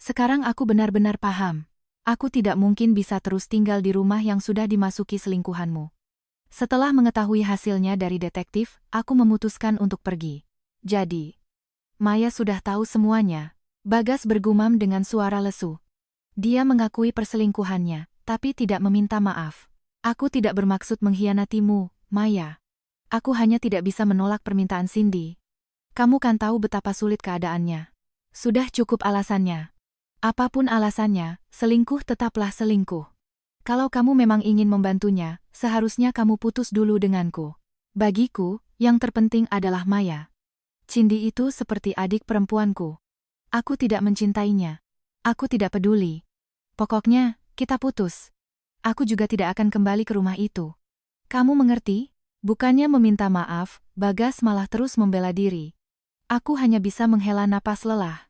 Sekarang aku benar-benar paham. Aku tidak mungkin bisa terus tinggal di rumah yang sudah dimasuki selingkuhanmu. Setelah mengetahui hasilnya dari detektif, aku memutuskan untuk pergi. Jadi, Maya sudah tahu semuanya. Bagas bergumam dengan suara lesu. Dia mengakui perselingkuhannya, tapi tidak meminta maaf. Aku tidak bermaksud mengkhianatimu, Maya. Aku hanya tidak bisa menolak permintaan Cindy. Kamu kan tahu betapa sulit keadaannya. Sudah cukup alasannya. Apapun alasannya, selingkuh tetaplah selingkuh. Kalau kamu memang ingin membantunya, seharusnya kamu putus dulu denganku. Bagiku, yang terpenting adalah Maya. Cindy itu seperti adik perempuanku. Aku tidak mencintainya. Aku tidak peduli. Pokoknya, kita putus. Aku juga tidak akan kembali ke rumah itu. Kamu mengerti? Bukannya meminta maaf, Bagas malah terus membela diri. Aku hanya bisa menghela napas lelah.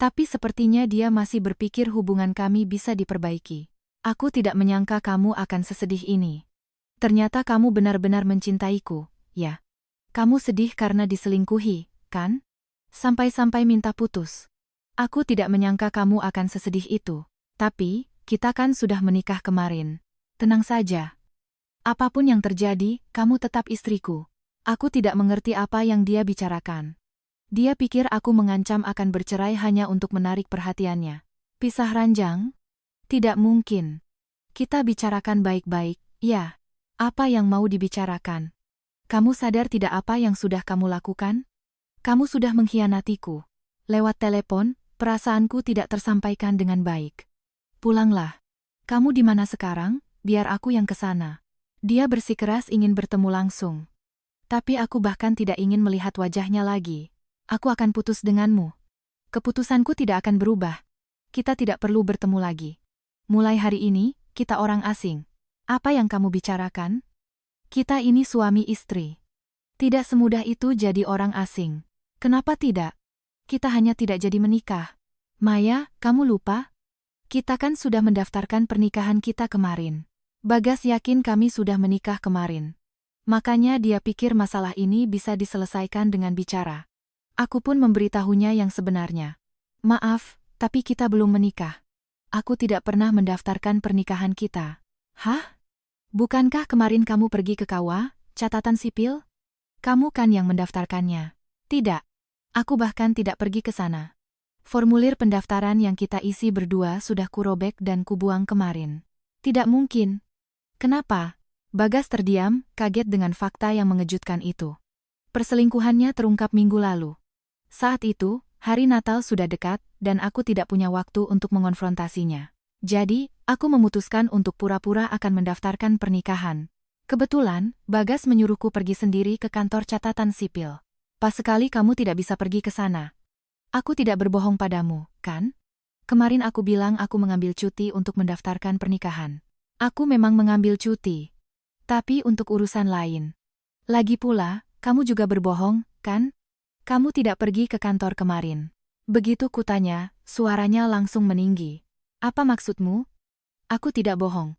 Tapi sepertinya dia masih berpikir hubungan kami bisa diperbaiki. Aku tidak menyangka kamu akan sesedih ini. Ternyata kamu benar-benar mencintaiku, ya. Kamu sedih karena diselingkuhi, kan? Sampai-sampai minta putus. Aku tidak menyangka kamu akan sesedih itu. Tapi, kita kan sudah menikah kemarin. Tenang saja. Apapun yang terjadi, kamu tetap istriku. Aku tidak mengerti apa yang dia bicarakan. Dia pikir aku mengancam akan bercerai hanya untuk menarik perhatiannya. Pisah ranjang? Tidak mungkin. Kita bicarakan baik-baik, ya. Apa yang mau dibicarakan? Kamu sadar tidak apa yang sudah kamu lakukan? Kamu sudah mengkhianatiku. Lewat telepon, perasaanku tidak tersampaikan dengan baik. Pulanglah. Kamu di mana sekarang? Biar aku yang ke sana. Dia bersikeras ingin bertemu langsung. Tapi aku bahkan tidak ingin melihat wajahnya lagi. Aku akan putus denganmu. Keputusanku tidak akan berubah. Kita tidak perlu bertemu lagi. Mulai hari ini, kita orang asing. Apa yang kamu bicarakan? Kita ini suami istri. Tidak semudah itu jadi orang asing. Kenapa tidak? Kita hanya tidak jadi menikah. Maya, kamu lupa? Kita kan sudah mendaftarkan pernikahan kita kemarin. Bagas yakin kami sudah menikah kemarin. Makanya dia pikir masalah ini bisa diselesaikan dengan bicara. Aku pun memberitahunya yang sebenarnya. Maaf, tapi kita belum menikah. Aku tidak pernah mendaftarkan pernikahan kita. Hah? Bukankah kemarin kamu pergi ke KUA, catatan sipil? Kamu kan yang mendaftarkannya. Tidak. Aku bahkan tidak pergi ke sana. Formulir pendaftaran yang kita isi berdua sudah kurobek dan kubuang kemarin. Tidak mungkin. Kenapa? Bagas terdiam, kaget dengan fakta yang mengejutkan itu. Perselingkuhannya terungkap minggu lalu. Saat itu, hari Natal sudah dekat, dan aku tidak punya waktu untuk mengonfrontasinya. Jadi, aku memutuskan untuk pura-pura akan mendaftarkan pernikahan. Kebetulan, Bagas menyuruhku pergi sendiri ke kantor catatan sipil. Pas sekali kamu tidak bisa pergi ke sana. Aku tidak berbohong padamu, kan? Kemarin aku bilang aku mengambil cuti untuk mendaftarkan pernikahan. Aku memang mengambil cuti. Tapi untuk urusan lain. Lagi pula, kamu juga berbohong, kan? Kamu tidak pergi ke kantor kemarin. Begitu kutanya, suaranya langsung meninggi. Apa maksudmu? Aku tidak bohong.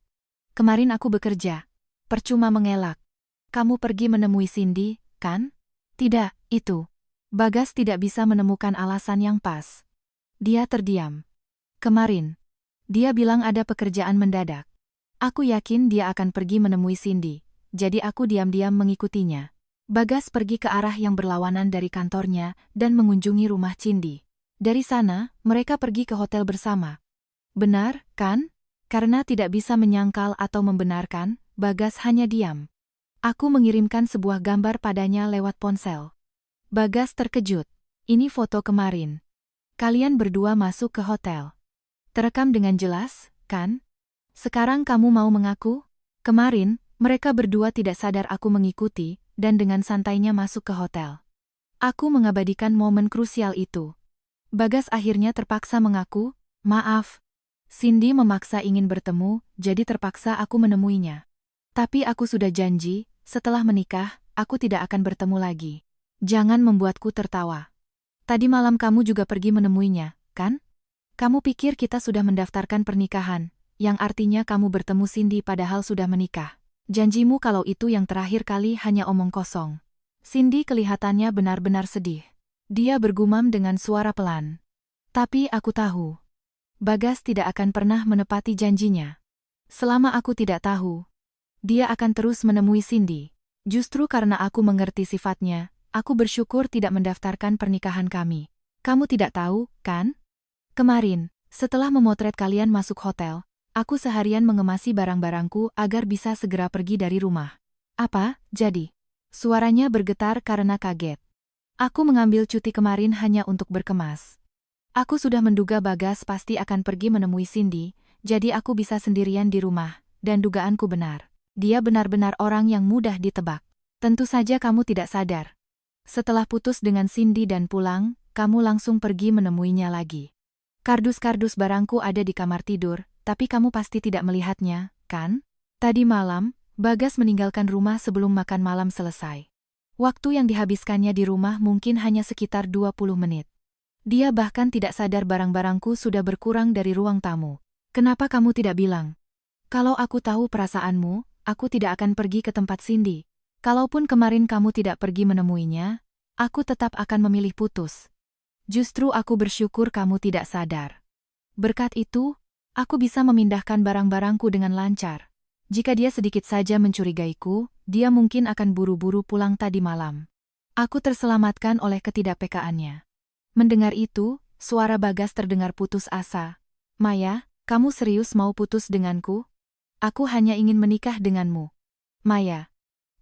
Kemarin aku bekerja. Percuma mengelak. Kamu pergi menemui Cindy, kan? Tidak, itu. Bagas tidak bisa menemukan alasan yang pas. Dia terdiam. Kemarin. Dia bilang ada pekerjaan mendadak. Aku yakin dia akan pergi menemui Cindy, jadi aku diam-diam mengikutinya. Bagas pergi ke arah yang berlawanan dari kantornya dan mengunjungi rumah Cindy. Dari sana, mereka pergi ke hotel bersama. Benar, kan? Karena tidak bisa menyangkal atau membenarkan, Bagas hanya diam. Aku mengirimkan sebuah gambar padanya lewat ponsel. Bagas terkejut. Ini foto kemarin. Kalian berdua masuk ke hotel. Terekam dengan jelas, kan? Sekarang kamu mau mengaku? Kemarin, mereka berdua tidak sadar aku mengikuti, dan dengan santainya masuk ke hotel. Aku mengabadikan momen krusial itu. Bagas akhirnya terpaksa mengaku, maaf. Cindy memaksa ingin bertemu, jadi terpaksa aku menemuinya. Tapi aku sudah janji, setelah menikah, aku tidak akan bertemu lagi. Jangan membuatku tertawa. Tadi malam kamu juga pergi menemuinya, kan? Kamu pikir kita sudah mendaftarkan pernikahan, yang artinya kamu bertemu Cindy padahal sudah menikah. Janjimu kalau itu yang terakhir kali hanya omong kosong. Cindy kelihatannya benar-benar sedih. Dia bergumam dengan suara pelan. Tapi aku tahu. Bagas tidak akan pernah menepati janjinya. Selama aku tidak tahu, dia akan terus menemui Cindy. Justru karena aku mengerti sifatnya, aku bersyukur tidak mendaftarkan pernikahan kami. Kamu tidak tahu, kan? Kemarin, setelah memotret kalian masuk hotel, aku seharian mengemasi barang-barangku agar bisa segera pergi dari rumah. Apa, jadi? Suaranya bergetar karena kaget. Aku mengambil cuti kemarin hanya untuk berkemas. Aku sudah menduga Bagas pasti akan pergi menemui Cindy, jadi aku bisa sendirian di rumah, dan dugaanku benar. Dia benar-benar orang yang mudah ditebak. Tentu saja kamu tidak sadar. Setelah putus dengan Cindy dan pulang, kamu langsung pergi menemuinya lagi. Kardus-kardus barangku ada di kamar tidur, tapi kamu pasti tidak melihatnya, kan? Tadi malam, Bagas meninggalkan rumah sebelum makan malam selesai. Waktu yang dihabiskannya di rumah mungkin hanya sekitar 20 menit. Dia bahkan tidak sadar barang-barangku sudah berkurang dari ruang tamu. Kenapa kamu tidak bilang? Kalau aku tahu perasaanmu, aku tidak akan pergi ke tempat Cindy. Kalaupun kemarin kamu tidak pergi menemuinya, aku tetap akan memilih putus. Justru aku bersyukur kamu tidak sadar. Berkat itu, aku bisa memindahkan barang-barangku dengan lancar. Jika dia sedikit saja mencurigaiku, dia mungkin akan buru-buru pulang tadi malam. Aku terselamatkan oleh ketidakpekaannya. Mendengar itu, suara Bagas terdengar putus asa. Maya, kamu serius mau putus denganku? Aku hanya ingin menikah denganmu. Maya,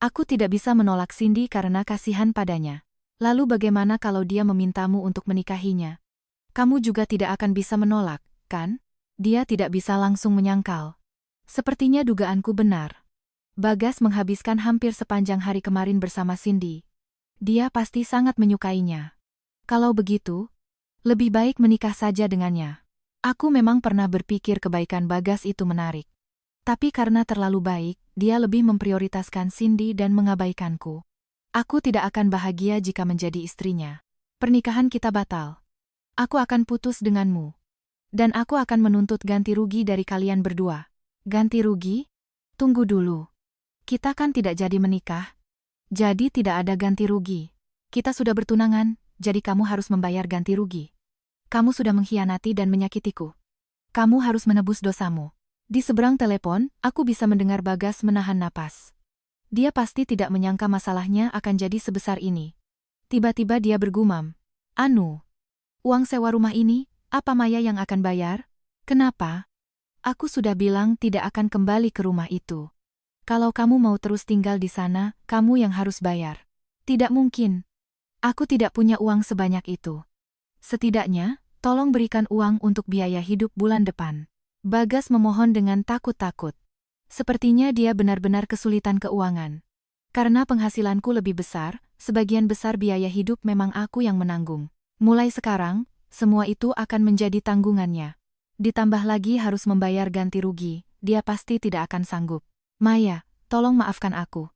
aku tidak bisa menolak Cindy karena kasihan padanya. Lalu bagaimana kalau dia memintamu untuk menikahinya? Kamu juga tidak akan bisa menolak, kan? Dia tidak bisa langsung menyangkal. Sepertinya dugaanku benar. Bagas menghabiskan hampir sepanjang hari kemarin bersama Cindy. Dia pasti sangat menyukainya. Kalau begitu, lebih baik menikah saja dengannya. Aku memang pernah berpikir kebaikan Bagas itu menarik. Tapi karena terlalu baik, dia lebih memprioritaskan Cindy dan mengabaikanku. Aku tidak akan bahagia jika menjadi istrinya. Pernikahan kita batal. Aku akan putus denganmu. Dan aku akan menuntut ganti rugi dari kalian berdua. Ganti rugi? Tunggu dulu. Kita kan tidak jadi menikah. Jadi tidak ada ganti rugi. Kita sudah bertunangan, jadi kamu harus membayar ganti rugi. Kamu sudah mengkhianati dan menyakitiku. Kamu harus menebus dosamu. Di seberang telepon, aku bisa mendengar Bagas menahan napas. Dia pasti tidak menyangka masalahnya akan jadi sebesar ini. Tiba-tiba dia bergumam. Anu, uang sewa rumah ini, apa Maya yang akan bayar? Kenapa? Aku sudah bilang tidak akan kembali ke rumah itu. Kalau kamu mau terus tinggal di sana, kamu yang harus bayar. Tidak mungkin. Aku tidak punya uang sebanyak itu. Setidaknya, tolong berikan uang untuk biaya hidup bulan depan. Bagas memohon dengan takut-takut. Sepertinya dia benar-benar kesulitan keuangan. Karena penghasilanku lebih besar, sebagian besar biaya hidup memang aku yang menanggung. Mulai sekarang, semua itu akan menjadi tanggungannya. Ditambah lagi harus membayar ganti rugi, dia pasti tidak akan sanggup. Maya, tolong maafkan aku.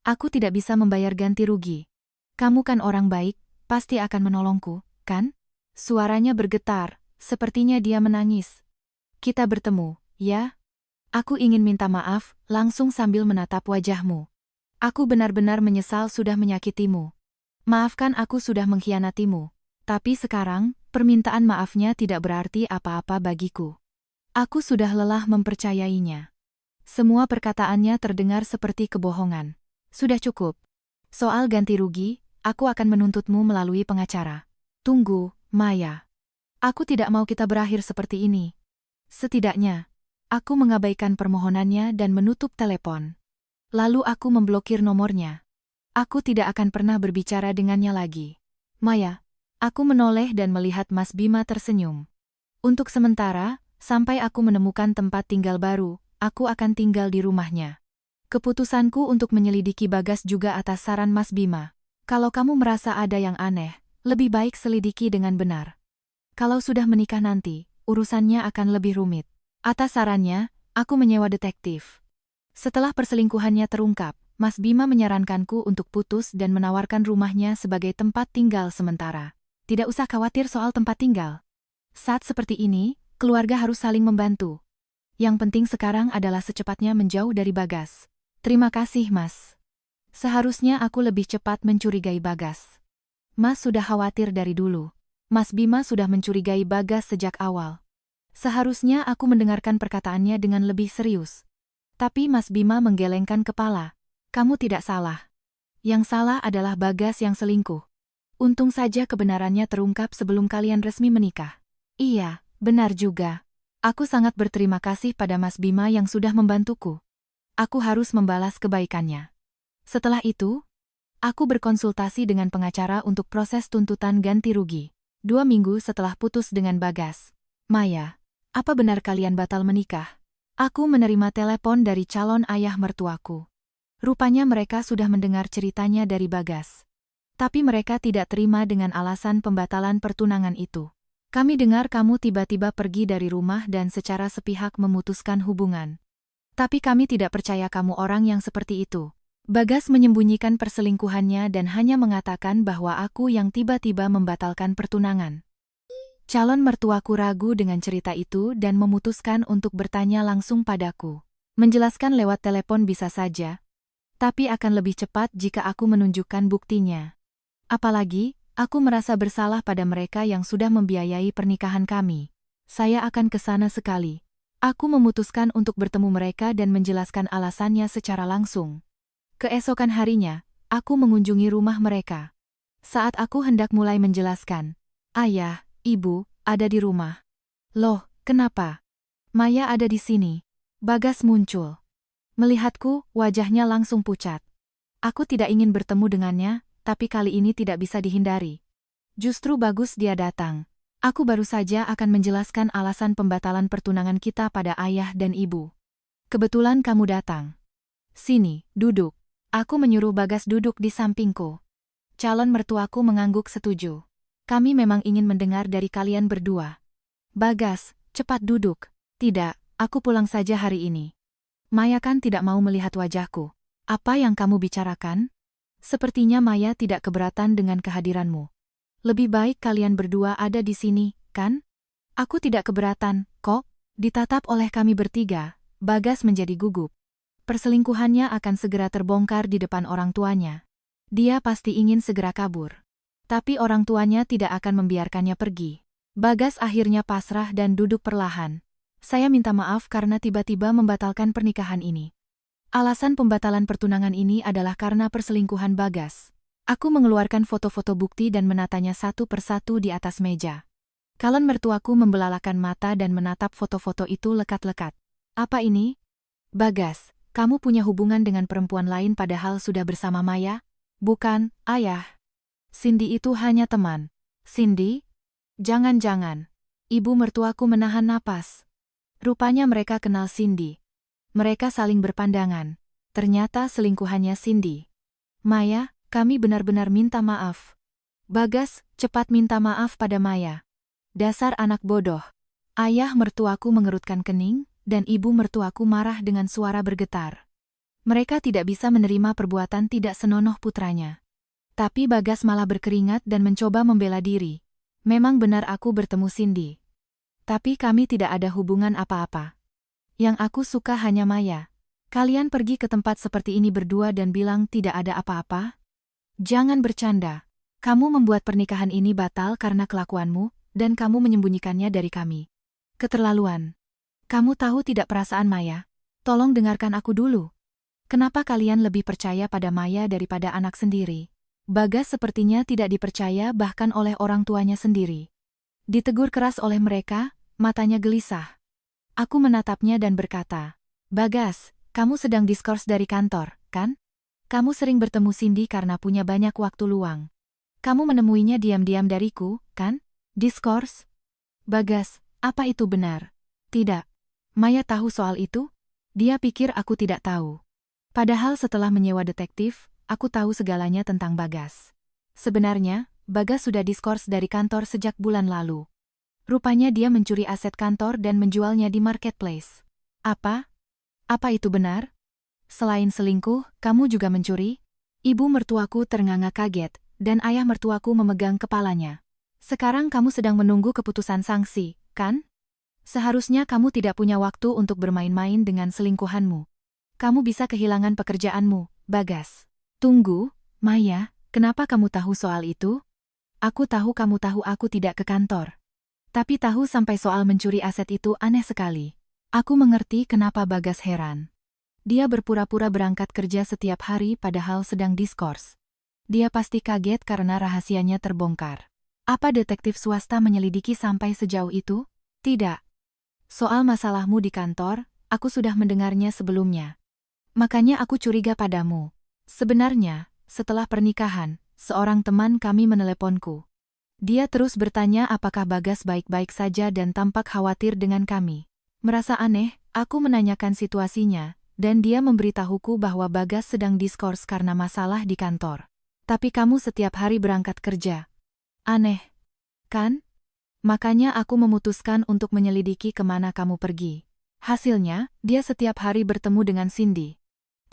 Aku tidak bisa membayar ganti rugi. Kamu kan orang baik, pasti akan menolongku, kan? Suaranya bergetar, sepertinya dia menangis. Kita bertemu, ya? Aku ingin minta maaf, langsung sambil menatap wajahmu. Aku benar-benar menyesal sudah menyakitimu. Maafkan aku sudah mengkhianatimu. Tapi sekarang, permintaan maafnya tidak berarti apa-apa bagiku. Aku sudah lelah mempercayainya. Semua perkataannya terdengar seperti kebohongan. Sudah cukup. Soal ganti rugi, aku akan menuntutmu melalui pengacara. Tunggu, Maya. Aku tidak mau kita berakhir seperti ini. Setidaknya, aku mengabaikan permohonannya dan menutup telepon. Lalu aku memblokir nomornya. Aku tidak akan pernah berbicara dengannya lagi. Maya, aku menoleh dan melihat Mas Bima tersenyum. Untuk sementara, sampai aku menemukan tempat tinggal baru, aku akan tinggal di rumahnya. Keputusanku untuk menyelidiki Bagas juga atas saran Mas Bima. Kalau kamu merasa ada yang aneh, lebih baik selidiki dengan benar. Kalau sudah menikah nanti, urusannya akan lebih rumit. Atas sarannya, aku menyewa detektif. Setelah perselingkuhannya terungkap, Mas Bima menyarankanku untuk putus dan menawarkan rumahnya sebagai tempat tinggal sementara. Tidak usah khawatir soal tempat tinggal. Saat seperti ini, keluarga harus saling membantu. Yang penting sekarang adalah secepatnya menjauh dari Bagas. Terima kasih, Mas. Seharusnya aku lebih cepat mencurigai Bagas. Mas sudah khawatir dari dulu. Mas Bima sudah mencurigai Bagas sejak awal. Seharusnya aku mendengarkan perkataannya dengan lebih serius. Tapi Mas Bima menggelengkan kepala. Kamu tidak salah. Yang salah adalah Bagas yang selingkuh. Untung saja kebenarannya terungkap sebelum kalian resmi menikah. Iya, benar juga. Aku sangat berterima kasih pada Mas Bima yang sudah membantuku. Aku harus membalas kebaikannya. Setelah itu, aku berkonsultasi dengan pengacara untuk proses tuntutan ganti rugi. 2 minggu setelah putus dengan Bagas. Maya, apa benar kalian batal menikah? Aku menerima telepon dari calon ayah mertuaku. Rupanya mereka sudah mendengar ceritanya dari Bagas. Tapi mereka tidak terima dengan alasan pembatalan pertunangan itu. Kami dengar kamu tiba-tiba pergi dari rumah dan secara sepihak memutuskan hubungan. Tapi kami tidak percaya kamu orang yang seperti itu. Bagas menyembunyikan perselingkuhannya dan hanya mengatakan bahwa aku yang tiba-tiba membatalkan pertunangan. Calon mertuaku ragu dengan cerita itu dan memutuskan untuk bertanya langsung padaku. Menjelaskan lewat telepon bisa saja, tapi akan lebih cepat jika aku menunjukkan buktinya. Apalagi, aku merasa bersalah pada mereka yang sudah membiayai pernikahan kami. Saya akan ke sana sekali. Aku memutuskan untuk bertemu mereka dan menjelaskan alasannya secara langsung. Keesokan harinya, aku mengunjungi rumah mereka. Saat aku hendak mulai menjelaskan, "Ayah, Ibu, ada di rumah." "Loh, kenapa?" "Maya ada di sini." Bagas muncul. Melihatku, wajahnya langsung pucat. Aku tidak ingin bertemu dengannya, tapi kali ini tidak bisa dihindari. Justru bagus dia datang. Aku baru saja akan menjelaskan alasan pembatalan pertunangan kita pada ayah dan ibu. Kebetulan kamu datang. Sini, duduk. Aku menyuruh Bagas duduk di sampingku. Calon mertuaku mengangguk setuju. Kami memang ingin mendengar dari kalian berdua. Bagas, cepat duduk. Tidak, aku pulang saja hari ini. Maya kan tidak mau melihat wajahku. Apa yang kamu bicarakan? Sepertinya Maya tidak keberatan dengan kehadiranmu. Lebih baik kalian berdua ada di sini, kan? Aku tidak keberatan, kok. Ditatap oleh kami bertiga, Bagas menjadi gugup. Perselingkuhannya akan segera terbongkar di depan orang tuanya. Dia pasti ingin segera kabur. Tapi orang tuanya tidak akan membiarkannya pergi. Bagas akhirnya pasrah dan duduk perlahan. Saya minta maaf karena tiba-tiba membatalkan pernikahan ini. Alasan pembatalan pertunangan ini adalah karena perselingkuhan Bagas. Aku mengeluarkan foto-foto bukti dan menatanya satu persatu di atas meja. Calon mertuaku membelalakan mata dan menatap foto-foto itu lekat-lekat. Apa ini? Bagas, kamu punya hubungan dengan perempuan lain padahal sudah bersama Maya? Bukan, ayah. Cindy itu hanya teman. Cindy? Jangan-jangan. Ibu mertuaku menahan napas. Rupanya mereka kenal Cindy. Mereka saling berpandangan. Ternyata selingkuhannya Cindy. Maya, kami benar-benar minta maaf. Bagas, cepat minta maaf pada Maya. Dasar anak bodoh. Ayah mertuaku mengerutkan kening, dan ibu mertuaku marah dengan suara bergetar. Mereka tidak bisa menerima perbuatan tidak senonoh putranya. Tapi Bagas malah berkeringat dan mencoba membela diri. Memang benar aku bertemu Cindy. Tapi kami tidak ada hubungan apa-apa. Yang aku suka hanya Maya. Kalian pergi ke tempat seperti ini berdua dan bilang tidak ada apa-apa? Jangan bercanda. Kamu membuat pernikahan ini batal karena kelakuanmu, dan kamu menyembunyikannya dari kami. Keterlaluan. Kamu tahu tidak perasaan Maya? Tolong dengarkan aku dulu. Kenapa kalian lebih percaya pada Maya daripada anak sendiri? Bagas sepertinya tidak dipercaya bahkan oleh orang tuanya sendiri. Ditegur keras oleh mereka, matanya gelisah. Aku menatapnya dan berkata, Bagas, kamu sedang diskors dari kantor, kan? Kamu sering bertemu Cindy karena punya banyak waktu luang. Kamu menemuinya diam-diam dariku, kan? Diskors? Bagas, apa itu benar? Tidak. Maya tahu soal itu? Dia pikir aku tidak tahu. Padahal setelah menyewa detektif, aku tahu segalanya tentang Bagas. Sebenarnya, Bagas sudah diskors dari kantor sejak bulan lalu. Rupanya dia mencuri aset kantor dan menjualnya di marketplace. Apa? Apa itu benar? Selain selingkuh, kamu juga mencuri? Ibu mertuaku ternganga kaget, dan ayah mertuaku memegang kepalanya. Sekarang kamu sedang menunggu keputusan sanksi, kan? Seharusnya kamu tidak punya waktu untuk bermain-main dengan selingkuhanmu. Kamu bisa kehilangan pekerjaanmu, Bagas. Tunggu, Maya, kenapa kamu tahu soal itu? Aku tahu kamu tahu aku tidak ke kantor. Tapi tahu sampai soal mencuri aset itu aneh sekali. Aku mengerti kenapa Bagas heran. Dia berpura-pura berangkat kerja setiap hari padahal sedang diskors. Dia pasti kaget karena rahasianya terbongkar. Apa detektif swasta menyelidiki sampai sejauh itu? Tidak. Soal masalahmu di kantor, aku sudah mendengarnya sebelumnya. Makanya aku curiga padamu. Sebenarnya, setelah pernikahan, seorang teman kami meneleponku. Dia terus bertanya apakah Bagas baik-baik saja dan tampak khawatir dengan kami. Merasa aneh, aku menanyakan situasinya, dan dia memberitahuku bahwa Bagas sedang diskors karena masalah di kantor. Tapi kamu setiap hari berangkat kerja. Aneh, kan? Makanya aku memutuskan untuk menyelidiki kemana kamu pergi. Hasilnya, dia setiap hari bertemu dengan Cindy.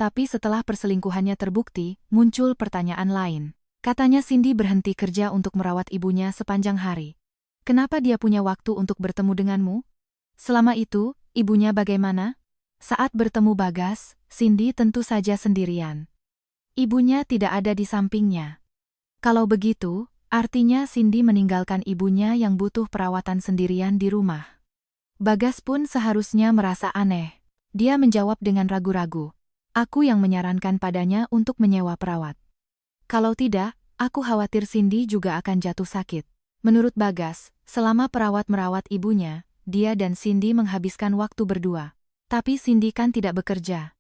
Tapi setelah perselingkuhannya terbukti, muncul pertanyaan lain. Katanya Cindy berhenti kerja untuk merawat ibunya sepanjang hari. Kenapa dia punya waktu untuk bertemu denganmu? Selama itu, ibunya bagaimana? Saat bertemu Bagas, Cindy tentu saja sendirian. Ibunya tidak ada di sampingnya. Kalau begitu, artinya Cindy meninggalkan ibunya yang butuh perawatan sendirian di rumah. Bagas pun seharusnya merasa aneh. Dia menjawab dengan ragu-ragu. Aku yang menyarankan padanya untuk menyewa perawat. Kalau tidak, aku khawatir Cindy juga akan jatuh sakit. Menurut Bagas, selama perawat merawat ibunya, dia dan Cindy menghabiskan waktu berdua. Tapi Cindy kan tidak bekerja.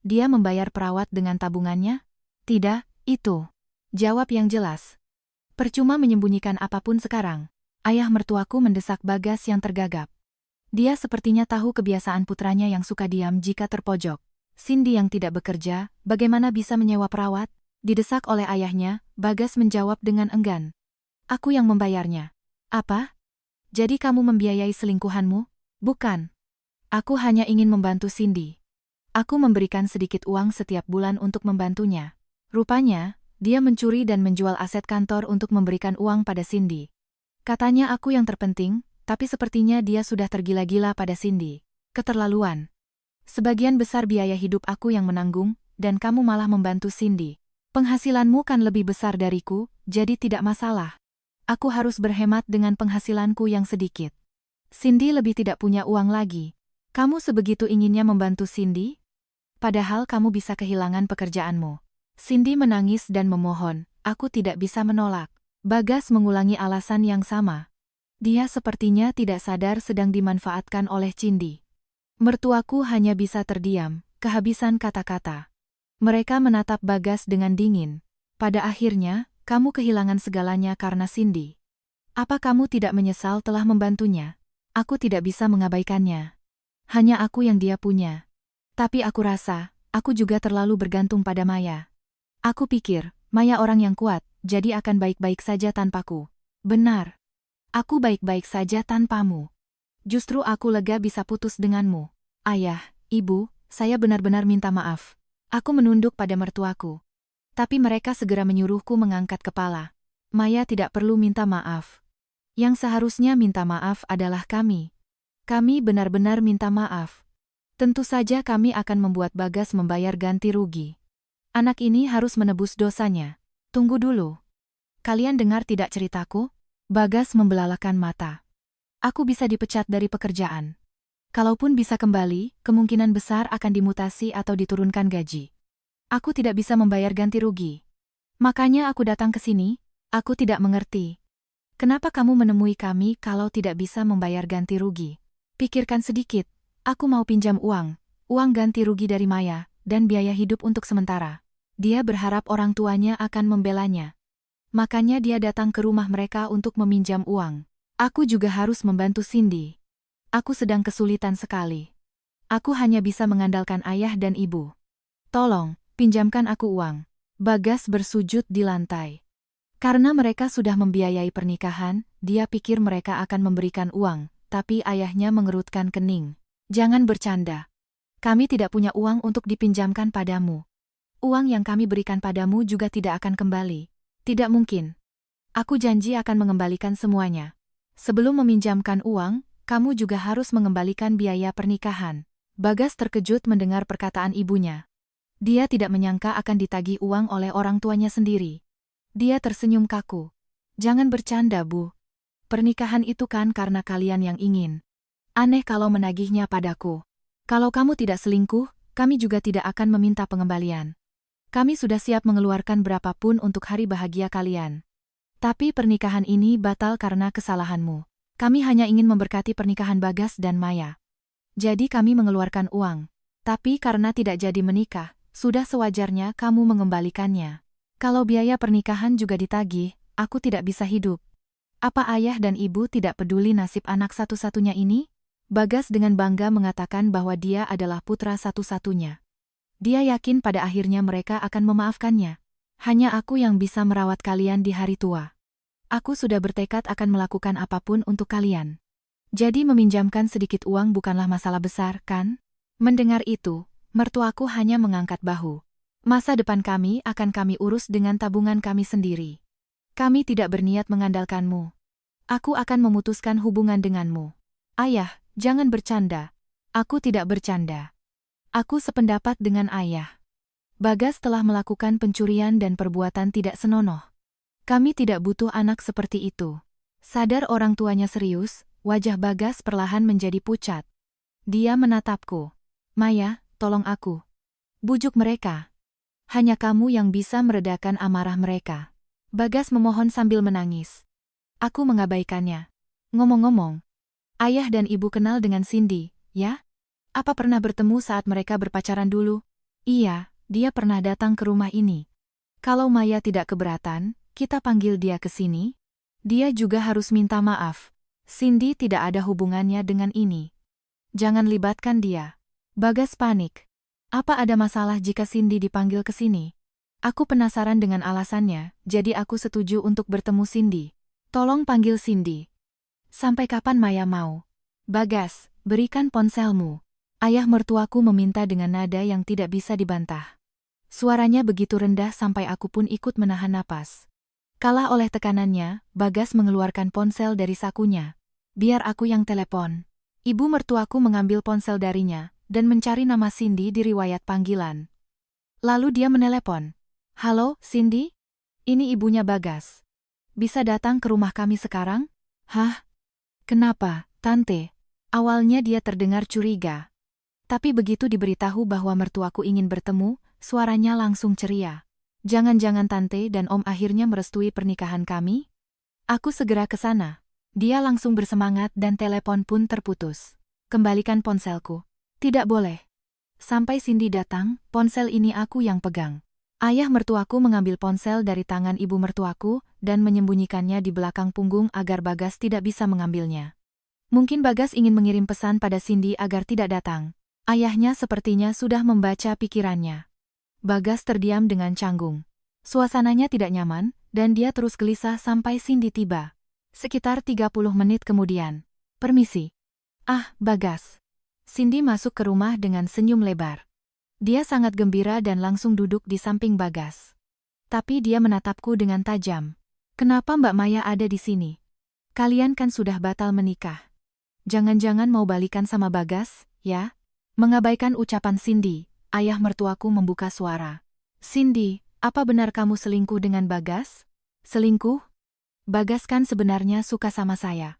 Dia membayar perawat dengan tabungannya? Tidak, itu. Jawab yang jelas. Percuma menyembunyikan apapun sekarang. Ayah mertuaku mendesak Bagas yang tergagap. Dia sepertinya tahu kebiasaan putranya yang suka diam jika terpojok. Cindy yang tidak bekerja, bagaimana bisa menyewa perawat? Didesak oleh ayahnya, Bagas menjawab dengan enggan. Aku yang membayarnya. Apa? Jadi kamu membiayai selingkuhanmu? Bukan. Aku hanya ingin membantu Cindy. Aku memberikan sedikit uang setiap bulan untuk membantunya. Rupanya, dia mencuri dan menjual aset kantor untuk memberikan uang pada Cindy. Katanya aku yang terpenting, tapi sepertinya dia sudah tergila-gila pada Cindy. Keterlaluan. Sebagian besar biaya hidup aku yang menanggung, dan kamu malah membantu Cindy. Penghasilanmu kan lebih besar dariku, jadi tidak masalah. Aku harus berhemat dengan penghasilanku yang sedikit. Cindy lebih tidak punya uang lagi. Kamu sebegitu inginnya membantu Cindy? Padahal kamu bisa kehilangan pekerjaanmu. Cindy menangis dan memohon, aku tidak bisa menolak. Bagas mengulangi alasan yang sama. Dia sepertinya tidak sadar sedang dimanfaatkan oleh Cindy. Mertuaku hanya bisa terdiam, kehabisan kata-kata. Mereka menatap Bagas dengan dingin. Pada akhirnya, kamu kehilangan segalanya karena Cindy. Apa kamu tidak menyesal telah membantunya? Aku tidak bisa mengabaikannya. Hanya aku yang dia punya. Tapi aku rasa, aku juga terlalu bergantung pada Maya. Aku pikir, Maya orang yang kuat, jadi akan baik-baik saja tanpaku. Benar. Aku baik-baik saja tanpamu. Justru aku lega bisa putus denganmu. Ayah, ibu, saya benar-benar minta maaf. Aku menunduk pada mertuaku. Tapi mereka segera menyuruhku mengangkat kepala. Maya tidak perlu minta maaf. Yang seharusnya minta maaf adalah kami. Kami benar-benar minta maaf. Tentu saja kami akan membuat Bagas membayar ganti rugi. Anak ini harus menebus dosanya. Tunggu dulu. Kalian dengar tidak ceritaku? Bagas membelalakan mata. Aku bisa dipecat dari pekerjaan. Kalaupun bisa kembali, kemungkinan besar akan dimutasi atau diturunkan gaji. Aku tidak bisa membayar ganti rugi. Makanya aku datang ke sini, aku tidak mengerti. Kenapa kamu menemui kami kalau tidak bisa membayar ganti rugi? Pikirkan sedikit, aku mau pinjam uang ganti rugi dari Maya, dan biaya hidup untuk sementara. Dia berharap orang tuanya akan membelanya. Makanya dia datang ke rumah mereka untuk meminjam uang. Aku juga harus membantu Cindy. Aku sedang kesulitan sekali. Aku hanya bisa mengandalkan ayah dan ibu. Tolong, pinjamkan aku uang. Bagas bersujud di lantai. Karena mereka sudah membiayai pernikahan, dia pikir mereka akan memberikan uang, tapi ayahnya mengerutkan kening. Jangan bercanda. Kami tidak punya uang untuk dipinjamkan padamu. Uang yang kami berikan padamu juga tidak akan kembali. Tidak mungkin. Aku janji akan mengembalikan semuanya. Sebelum meminjamkan uang, kamu juga harus mengembalikan biaya pernikahan. Bagas terkejut mendengar perkataan ibunya. Dia tidak menyangka akan ditagih uang oleh orang tuanya sendiri. Dia tersenyum kaku. Jangan bercanda, Bu. Pernikahan itu kan karena kalian yang ingin. Aneh kalau menagihnya padaku. Kalau kamu tidak selingkuh, kami juga tidak akan meminta pengembalian. Kami sudah siap mengeluarkan berapapun untuk hari bahagia kalian. Tapi pernikahan ini batal karena kesalahanmu. Kami hanya ingin memberkati pernikahan Bagas dan Maya. Jadi kami mengeluarkan uang. Tapi karena tidak jadi menikah, sudah sewajarnya kamu mengembalikannya. Kalau biaya pernikahan juga ditagih, aku tidak bisa hidup. Apa ayah dan ibu tidak peduli nasib anak satu-satunya ini? Bagas dengan bangga mengatakan bahwa dia adalah putra satu-satunya. Dia yakin pada akhirnya mereka akan memaafkannya. Hanya aku yang bisa merawat kalian di hari tua. Aku sudah bertekad akan melakukan apapun untuk kalian. Jadi meminjamkan sedikit uang bukanlah masalah besar, kan? Mendengar itu, mertuaku hanya mengangkat bahu. Masa depan kami akan kami urus dengan tabungan kami sendiri. Kami tidak berniat mengandalkanmu. Aku akan memutuskan hubungan denganmu. Ayah, jangan bercanda. Aku tidak bercanda. Aku sependapat dengan ayah. Bagas telah melakukan pencurian dan perbuatan tidak senonoh. Kami tidak butuh anak seperti itu. Sadar orang tuanya serius, wajah Bagas perlahan menjadi pucat. Dia menatapku. Maya, tolong aku. Bujuk mereka. Hanya kamu yang bisa meredakan amarah mereka. Bagas memohon sambil menangis. Aku mengabaikannya. Ngomong-ngomong, ayah dan ibu kenal dengan Cindy, ya? Apa pernah bertemu saat mereka berpacaran dulu? Iya, dia pernah datang ke rumah ini. Kalau Maya tidak keberatan, kita panggil dia ke sini. Dia juga harus minta maaf. Cindy tidak ada hubungannya dengan ini. Jangan libatkan dia. Bagas panik. Apa ada masalah jika Cindy dipanggil ke sini? Aku penasaran dengan alasannya, jadi aku setuju untuk bertemu Cindy. Tolong panggil Cindy. Sampai kapan Maya mau? Bagas, berikan ponselmu. Ayah mertuaku meminta dengan nada yang tidak bisa dibantah. Suaranya begitu rendah sampai aku pun ikut menahan napas. Kalah oleh tekanannya, Bagas mengeluarkan ponsel dari sakunya. Biar aku yang telepon. Ibu mertuaku mengambil ponsel darinya, dan mencari nama Cindy di riwayat panggilan. Lalu dia menelepon. Halo, Cindy? Ini ibunya Bagas. Bisa datang ke rumah kami sekarang? Hah? Kenapa, Tante? Awalnya dia terdengar curiga. Tapi begitu diberitahu bahwa mertuaku ingin bertemu, suaranya langsung ceria. Jangan-jangan Tante dan Om akhirnya merestui pernikahan kami? Aku segera ke sana. Dia langsung bersemangat dan telepon pun terputus. Kembalikan ponselku. Tidak boleh. Sampai Cindy datang, ponsel ini aku yang pegang. Ayah mertuaku mengambil ponsel dari tangan ibu mertuaku dan menyembunyikannya di belakang punggung agar Bagas tidak bisa mengambilnya. Mungkin Bagas ingin mengirim pesan pada Cindy agar tidak datang. Ayahnya sepertinya sudah membaca pikirannya. Bagas terdiam dengan canggung. Suasananya tidak nyaman, dan dia terus gelisah sampai Cindy tiba. Sekitar 30 menit kemudian. Permisi. Ah, Bagas. Cindy masuk ke rumah dengan senyum lebar. Dia sangat gembira dan langsung duduk di samping Bagas. Tapi dia menatapku dengan tajam. Kenapa Mbak Maya ada di sini? Kalian kan sudah batal menikah. Jangan-jangan mau balikan sama Bagas, ya? Mengabaikan ucapan Cindy, ayah mertuaku membuka suara. Cindy, apa benar kamu selingkuh dengan Bagas? Selingkuh? Bagas kan sebenarnya suka sama saya.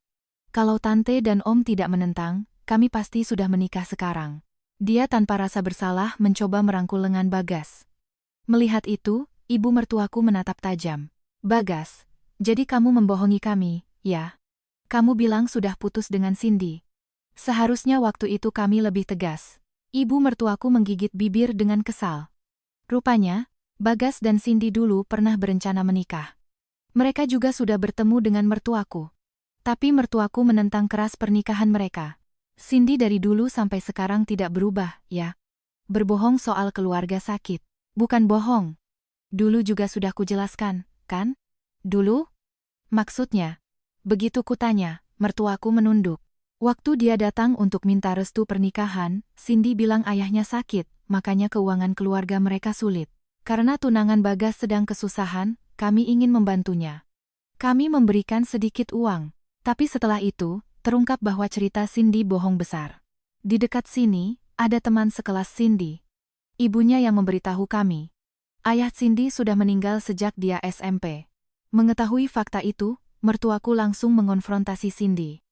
Kalau Tante dan Om tidak menentang, kami pasti sudah menikah sekarang. Dia tanpa rasa bersalah mencoba merangkul lengan Bagas. Melihat itu, ibu mertuaku menatap tajam. Bagas, jadi kamu membohongi kami, ya? Kamu bilang sudah putus dengan Cindy. Seharusnya waktu itu kami lebih tegas. Ibu mertuaku menggigit bibir dengan kesal. Rupanya, Bagas dan Cindy dulu pernah berencana menikah. Mereka juga sudah bertemu dengan mertuaku. Tapi mertuaku menentang keras pernikahan mereka. Cindy dari dulu sampai sekarang tidak berubah, ya? Berbohong soal keluarga sakit. Bukan bohong. Dulu juga sudah kujelaskan, kan? Dulu? Maksudnya? Begitu kutanya, mertuaku menunduk. Waktu dia datang untuk minta restu pernikahan, Cindy bilang ayahnya sakit, makanya keuangan keluarga mereka sulit. Karena tunangan Bagas sedang kesusahan, kami ingin membantunya. Kami memberikan sedikit uang. Tapi setelah itu, terungkap bahwa cerita Cindy bohong besar. Di dekat sini, ada teman sekelas Cindy. Ibunya yang memberitahu kami. Ayah Cindy sudah meninggal sejak dia SMP. Mengetahui fakta itu, mertuaku langsung mengonfrontasi Cindy.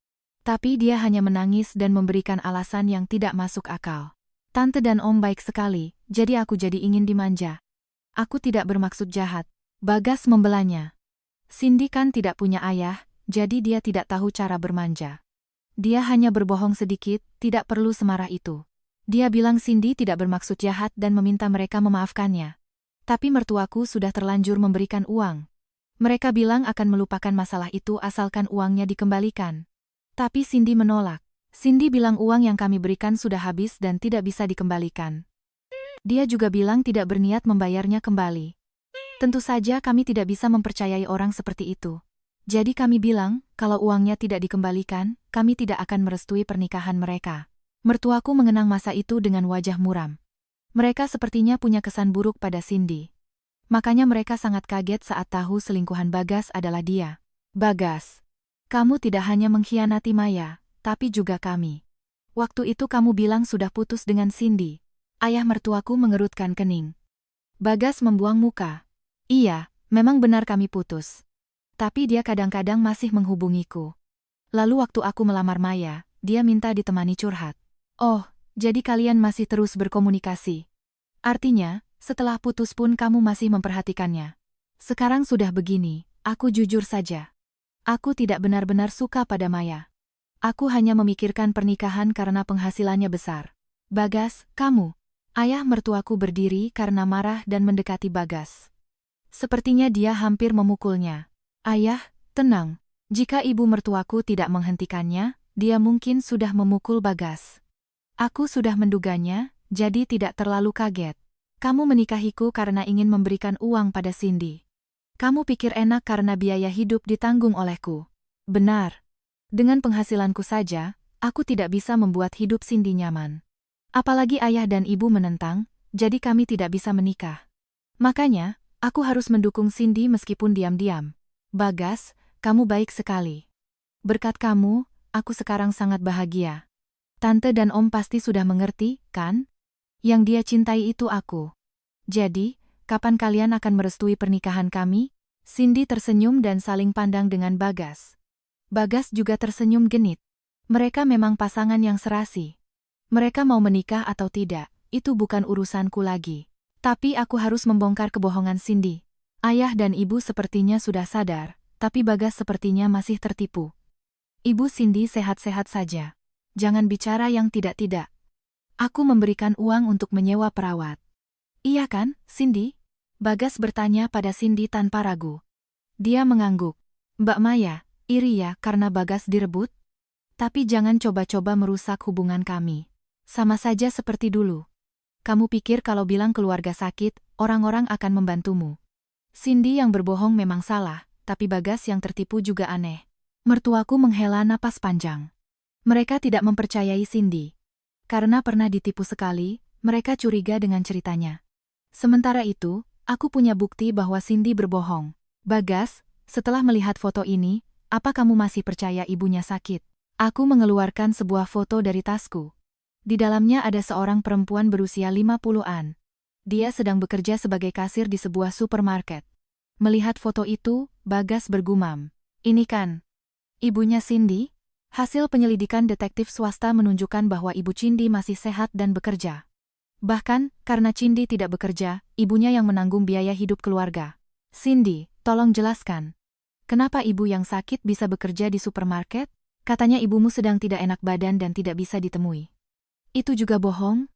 Tapi dia hanya menangis dan memberikan alasan yang tidak masuk akal. Tante dan om baik sekali, jadi aku jadi ingin dimanja. Aku tidak bermaksud jahat. Bagas membelanya. Cindy kan tidak punya ayah, jadi dia tidak tahu cara bermanja. Dia hanya berbohong sedikit, tidak perlu semarah itu. Dia bilang Cindy tidak bermaksud jahat dan meminta mereka memaafkannya. Tapi mertuaku sudah terlanjur memberikan uang. Mereka bilang akan melupakan masalah itu asalkan uangnya dikembalikan. Tapi Cindy menolak. Cindy bilang uang yang kami berikan sudah habis dan tidak bisa dikembalikan. Dia juga bilang tidak berniat membayarnya kembali. Tentu saja kami tidak bisa mempercayai orang seperti itu. Jadi kami bilang, kalau uangnya tidak dikembalikan, kami tidak akan merestui pernikahan mereka. Mertuaku mengenang masa itu dengan wajah muram. Mereka sepertinya punya kesan buruk pada Cindy. Makanya mereka sangat kaget saat tahu selingkuhan Bagas adalah dia. Bagas, kamu tidak hanya mengkhianati Maya, tapi juga kami. Waktu itu kamu bilang sudah putus dengan Cindy. Ayah mertuaku mengerutkan kening. Bagas membuang muka. Iya, memang benar kami putus. Tapi dia kadang-kadang masih menghubungiku. Lalu waktu aku melamar Maya, dia minta ditemani curhat. Oh, jadi kalian masih terus berkomunikasi. Artinya, setelah putus pun kamu masih memperhatikannya. Sekarang sudah begini, aku jujur saja. Aku tidak benar-benar suka pada Maya. Aku hanya memikirkan pernikahan karena penghasilannya besar. Bagas, kamu. Ayah mertuaku berdiri karena marah dan mendekati Bagas. Sepertinya dia hampir memukulnya. Ayah, tenang. Jika ibu mertuaku tidak menghentikannya, dia mungkin sudah memukul Bagas. Aku sudah menduganya, jadi tidak terlalu kaget. Kamu menikahiku karena ingin memberikan uang pada Cindy. Kamu pikir enak karena biaya hidup ditanggung olehku. Benar. Dengan penghasilanku saja, aku tidak bisa membuat hidup Cindy nyaman. Apalagi ayah dan ibu menentang, jadi kami tidak bisa menikah. Makanya, aku harus mendukung Cindy meskipun diam-diam. Bagas, kamu baik sekali. Berkat kamu, aku sekarang sangat bahagia. Tante dan om pasti sudah mengerti, kan? Yang dia cintai itu aku. Jadi, kapan kalian akan merestui pernikahan kami? Cindy tersenyum dan saling pandang dengan Bagas. Bagas juga tersenyum genit. Mereka memang pasangan yang serasi. Mereka mau menikah atau tidak, itu bukan urusanku lagi. Tapi aku harus membongkar kebohongan Cindy. Ayah dan ibu sepertinya sudah sadar, tapi Bagas sepertinya masih tertipu. Ibu Cindy sehat-sehat saja. Jangan bicara yang tidak-tidak. Aku memberikan uang untuk menyewa perawat. Iya kan, Cindy? Bagas bertanya pada Cindy tanpa ragu. Dia mengangguk. Mbak Maya, iri ya karena Bagas direbut? Tapi jangan coba-coba merusak hubungan kami. Sama saja seperti dulu. Kamu pikir kalau bilang keluarga sakit, orang-orang akan membantumu. Cindy yang berbohong memang salah, tapi Bagas yang tertipu juga aneh. Mertuaku menghela napas panjang. Mereka tidak mempercayai Cindy. Karena pernah ditipu sekali, mereka curiga dengan ceritanya. Sementara itu, aku punya bukti bahwa Cindy berbohong. Bagas, setelah melihat foto ini, apa kamu masih percaya ibunya sakit? Aku mengeluarkan sebuah foto dari tasku. Di dalamnya ada seorang perempuan berusia 50-an. Dia sedang bekerja sebagai kasir di sebuah supermarket. Melihat foto itu, Bagas bergumam. Ini kan ibunya Cindy? Hasil penyelidikan detektif swasta menunjukkan bahwa Ibu Cindy masih sehat dan bekerja. Bahkan, karena Cindy tidak bekerja, ibunya yang menanggung biaya hidup keluarga. Cindy, tolong jelaskan. Kenapa ibu yang sakit bisa bekerja di supermarket? Katanya ibumu sedang tidak enak badan dan tidak bisa ditemui. Itu juga bohong?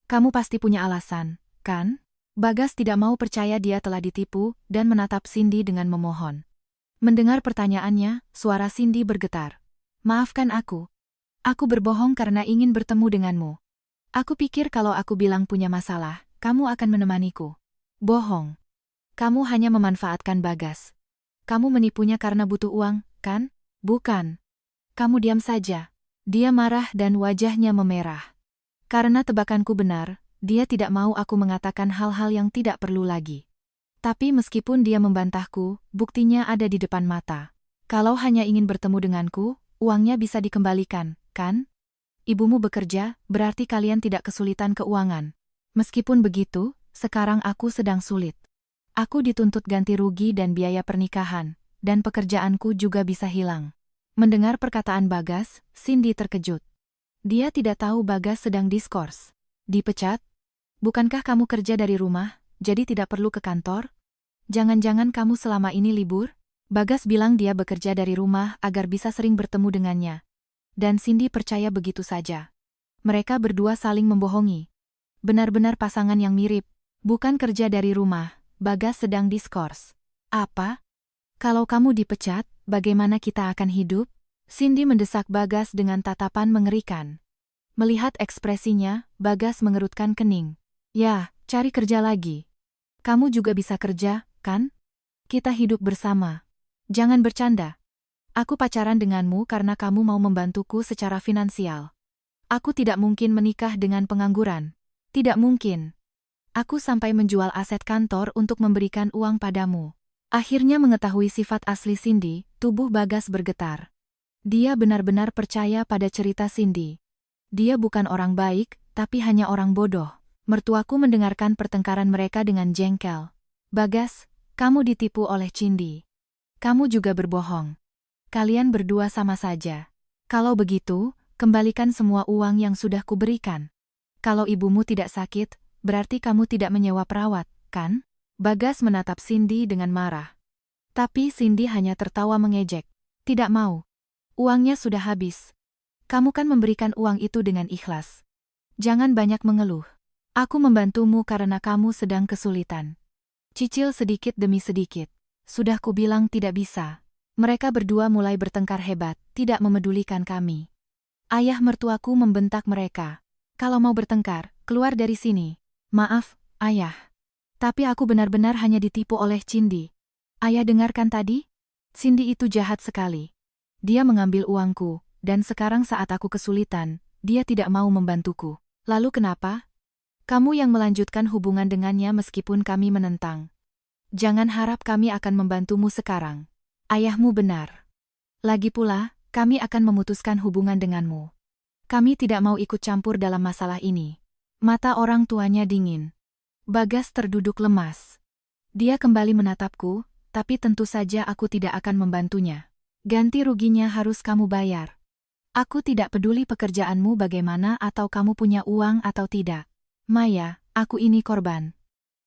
Kamu pasti punya alasan, kan? Bagas tidak mau percaya dia telah ditipu dan menatap Cindy dengan memohon. Mendengar pertanyaannya, suara Cindy bergetar. Maafkan aku. Aku berbohong karena ingin bertemu denganmu. Aku pikir kalau aku bilang punya masalah, kamu akan menemaniku. Bohong. Kamu hanya memanfaatkan Bagas. Kamu menipunya karena butuh uang, kan? Bukan. Kamu diam saja. Dia marah dan wajahnya memerah. Karena tebakanku benar, dia tidak mau aku mengatakan hal-hal yang tidak perlu lagi. Tapi meskipun dia membantahku, buktinya ada di depan mata. Kalau hanya ingin bertemu denganku, uangnya bisa dikembalikan, kan? Ibumu bekerja, berarti kalian tidak kesulitan keuangan. Meskipun begitu, sekarang aku sedang sulit. Aku dituntut ganti rugi dan biaya pernikahan, dan pekerjaanku juga bisa hilang. Mendengar perkataan Bagas, Cindy terkejut. Dia tidak tahu Bagas sedang diskors. Dipecat? Bukankah kamu kerja dari rumah, jadi tidak perlu ke kantor? Jangan-jangan kamu selama ini libur? Bagas bilang dia bekerja dari rumah agar bisa sering bertemu dengannya. Dan Cindy percaya begitu saja. Mereka berdua saling membohongi. Benar-benar pasangan yang mirip. Bukan kerja dari rumah. Bagas sedang diskors. Apa? Kalau kamu dipecat, bagaimana kita akan hidup? Cindy mendesak Bagas dengan tatapan mengerikan. Melihat ekspresinya, Bagas mengerutkan kening. Ya, cari kerja lagi. Kamu juga bisa kerja, kan? Kita hidup bersama. Jangan bercanda. Aku pacaran denganmu karena kamu mau membantuku secara finansial. Aku tidak mungkin menikah dengan pengangguran. Tidak mungkin. Aku sampai menjual aset kantor untuk memberikan uang padamu. Akhirnya mengetahui sifat asli Cindy, tubuh Bagas bergetar. Dia benar-benar percaya pada cerita Cindy. Dia bukan orang baik, tapi hanya orang bodoh. Mertuaku mendengarkan pertengkaran mereka dengan jengkel. Bagas, kamu ditipu oleh Cindy. Kamu juga berbohong. Kalian berdua sama saja. Kalau begitu, kembalikan semua uang yang sudah kuberikan. Kalau ibumu tidak sakit, berarti kamu tidak menyewa perawat, kan? Bagas menatap Cindy dengan marah. Tapi Cindy hanya tertawa mengejek. Tidak mau. Uangnya sudah habis. Kamu kan memberikan uang itu dengan ikhlas. Jangan banyak mengeluh. Aku membantumu karena kamu sedang kesulitan. Cicil sedikit demi sedikit. Sudah kubilang tidak bisa. Mereka berdua mulai bertengkar hebat, tidak memedulikan kami. Ayah mertuaku membentak mereka. Kalau mau bertengkar, keluar dari sini. Maaf, Ayah. Tapi aku benar-benar hanya ditipu oleh Cindy. Ayah dengarkan tadi? Cindy itu jahat sekali. Dia mengambil uangku, dan sekarang saat aku kesulitan, dia tidak mau membantuku. Lalu kenapa? Kamu yang melanjutkan hubungan dengannya meskipun kami menentang. Jangan harap kami akan membantumu sekarang. Ayahmu benar. Lagi pula, kami akan memutuskan hubungan denganmu. Kami tidak mau ikut campur dalam masalah ini. Mata orang tuanya dingin. Bagas terduduk lemas. Dia kembali menatapku, tapi tentu saja aku tidak akan membantunya. Ganti ruginya harus kamu bayar. Aku tidak peduli pekerjaanmu bagaimana atau kamu punya uang atau tidak. Maya, aku ini korban.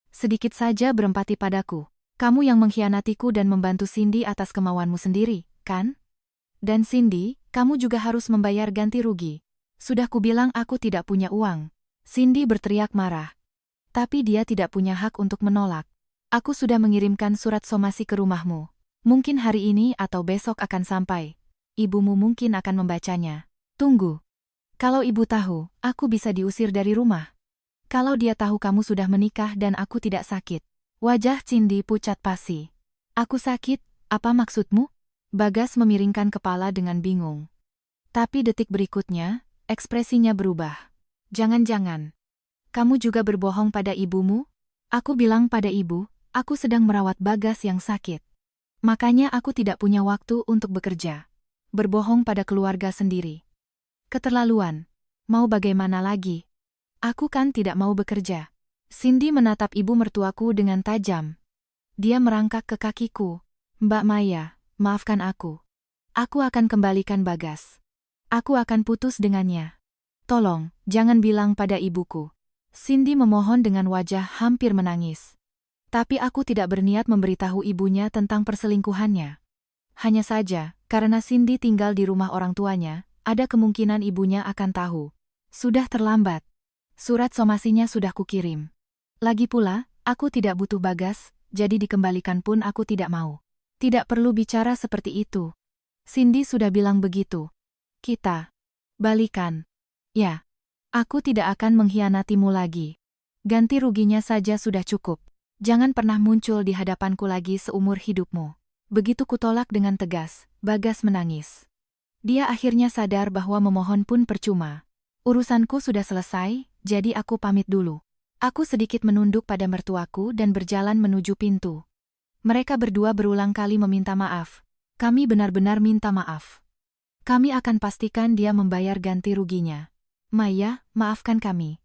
Sedikit saja berempati padaku. Kamu yang mengkhianatiku dan membantu Cindy atas kemauanmu sendiri, kan? Dan Cindy, kamu juga harus membayar ganti rugi. Sudah kubilang aku tidak punya uang. Cindy berteriak marah. Tapi dia tidak punya hak untuk menolak. Aku sudah mengirimkan surat somasi ke rumahmu. Mungkin hari ini atau besok akan sampai. Ibumu mungkin akan membacanya. Tunggu. Kalau ibu tahu, aku bisa diusir dari rumah. Kalau dia tahu kamu sudah menikah dan aku tidak sakit. Wajah Cindy pucat pasi. Aku sakit, apa maksudmu? Bagas memiringkan kepala dengan bingung. Tapi detik berikutnya, ekspresinya berubah. Jangan-jangan. Kamu juga berbohong pada ibumu? Aku bilang pada ibu, aku sedang merawat Bagas yang sakit. Makanya aku tidak punya waktu untuk bekerja. Berbohong pada keluarga sendiri. Keterlaluan. Mau bagaimana lagi? Aku kan tidak mau bekerja. Cindy menatap ibu mertuaku dengan tajam. Dia merangkak ke kakiku. Mbak Maya, maafkan aku. Aku akan kembalikan Bagas. Aku akan putus dengannya. Tolong, jangan bilang pada ibuku. Cindy memohon dengan wajah hampir menangis. Tapi aku tidak berniat memberitahu ibunya tentang perselingkuhannya. Hanya saja, karena Cindy tinggal di rumah orang tuanya, ada kemungkinan ibunya akan tahu. Sudah terlambat. Surat somasinya sudah kukirim. Lagi pula, aku tidak butuh Bagas, jadi dikembalikan pun aku tidak mau. Tidak perlu bicara seperti itu. Cindy sudah bilang begitu. Kita balikan. Ya, aku tidak akan mengkhianatimu lagi. Ganti ruginya saja sudah cukup. Jangan pernah muncul di hadapanku lagi seumur hidupmu. Begitu kutolak dengan tegas, Bagas menangis. Dia akhirnya sadar bahwa memohon pun percuma. Urusanku sudah selesai, jadi aku pamit dulu. Aku sedikit menunduk pada mertuaku dan berjalan menuju pintu. Mereka berdua berulang kali meminta maaf. Kami benar-benar minta maaf. Kami akan pastikan dia membayar ganti ruginya. Maya, maafkan kami.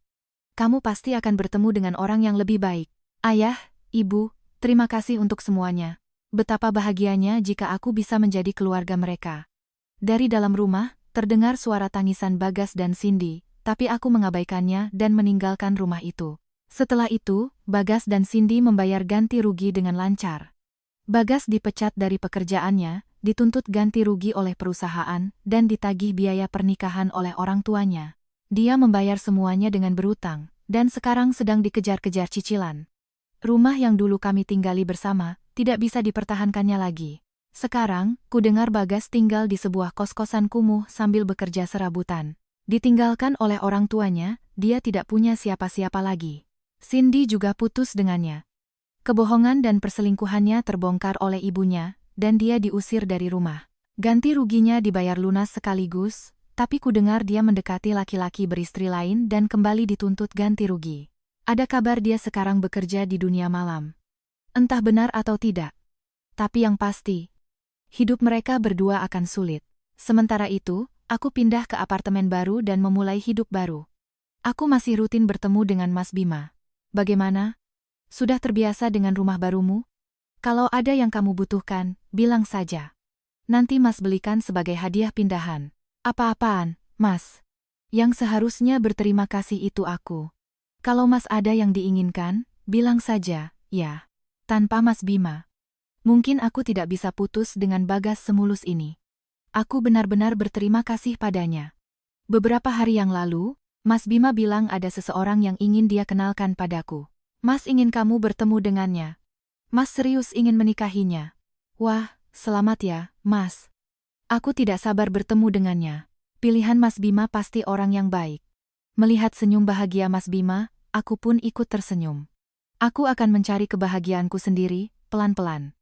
Kamu pasti akan bertemu dengan orang yang lebih baik. Ayah, ibu, terima kasih untuk semuanya. Betapa bahagianya jika aku bisa menjadi keluarga mereka. Dari dalam rumah, terdengar suara tangisan Bagas dan Cindy, tapi aku mengabaikannya dan meninggalkan rumah itu. Setelah itu, Bagas dan Cindy membayar ganti rugi dengan lancar. Bagas dipecat dari pekerjaannya, dituntut ganti rugi oleh perusahaan, dan ditagih biaya pernikahan oleh orang tuanya. Dia membayar semuanya dengan berutang, dan sekarang sedang dikejar-kejar cicilan. Rumah yang dulu kami tinggali bersama, tidak bisa dipertahankannya lagi. Sekarang, ku dengar Bagas tinggal di sebuah kos-kosan kumuh sambil bekerja serabutan. Ditinggalkan oleh orang tuanya, dia tidak punya siapa-siapa lagi. Cindy juga putus dengannya. Kebohongan dan perselingkuhannya terbongkar oleh ibunya, dan dia diusir dari rumah. Ganti ruginya dibayar lunas sekaligus, tapi ku dengar dia mendekati laki-laki beristri lain dan kembali dituntut ganti rugi. Ada kabar dia sekarang bekerja di dunia malam. Entah benar atau tidak. Tapi yang pasti, hidup mereka berdua akan sulit. Sementara itu, aku pindah ke apartemen baru dan memulai hidup baru. Aku masih rutin bertemu dengan Mas Bima. Bagaimana? Sudah terbiasa dengan rumah barumu? Kalau ada yang kamu butuhkan, bilang saja. Nanti Mas belikan sebagai hadiah pindahan. Apa-apaan, Mas? Yang seharusnya berterima kasih itu aku. Kalau Mas ada yang diinginkan, bilang saja, ya. Tanpa Mas Bima, mungkin aku tidak bisa putus dengan Bagas semulus ini. Aku benar-benar berterima kasih padanya. Beberapa hari yang lalu, Mas Bima bilang ada seseorang yang ingin dia kenalkan padaku. Mas ingin kamu bertemu dengannya. Mas serius ingin menikahinya. Wah, selamat ya, Mas. Aku tidak sabar bertemu dengannya. Pilihan Mas Bima pasti orang yang baik. Melihat senyum bahagia Mas Bima, aku pun ikut tersenyum. Aku akan mencari kebahagiaanku sendiri, pelan-pelan.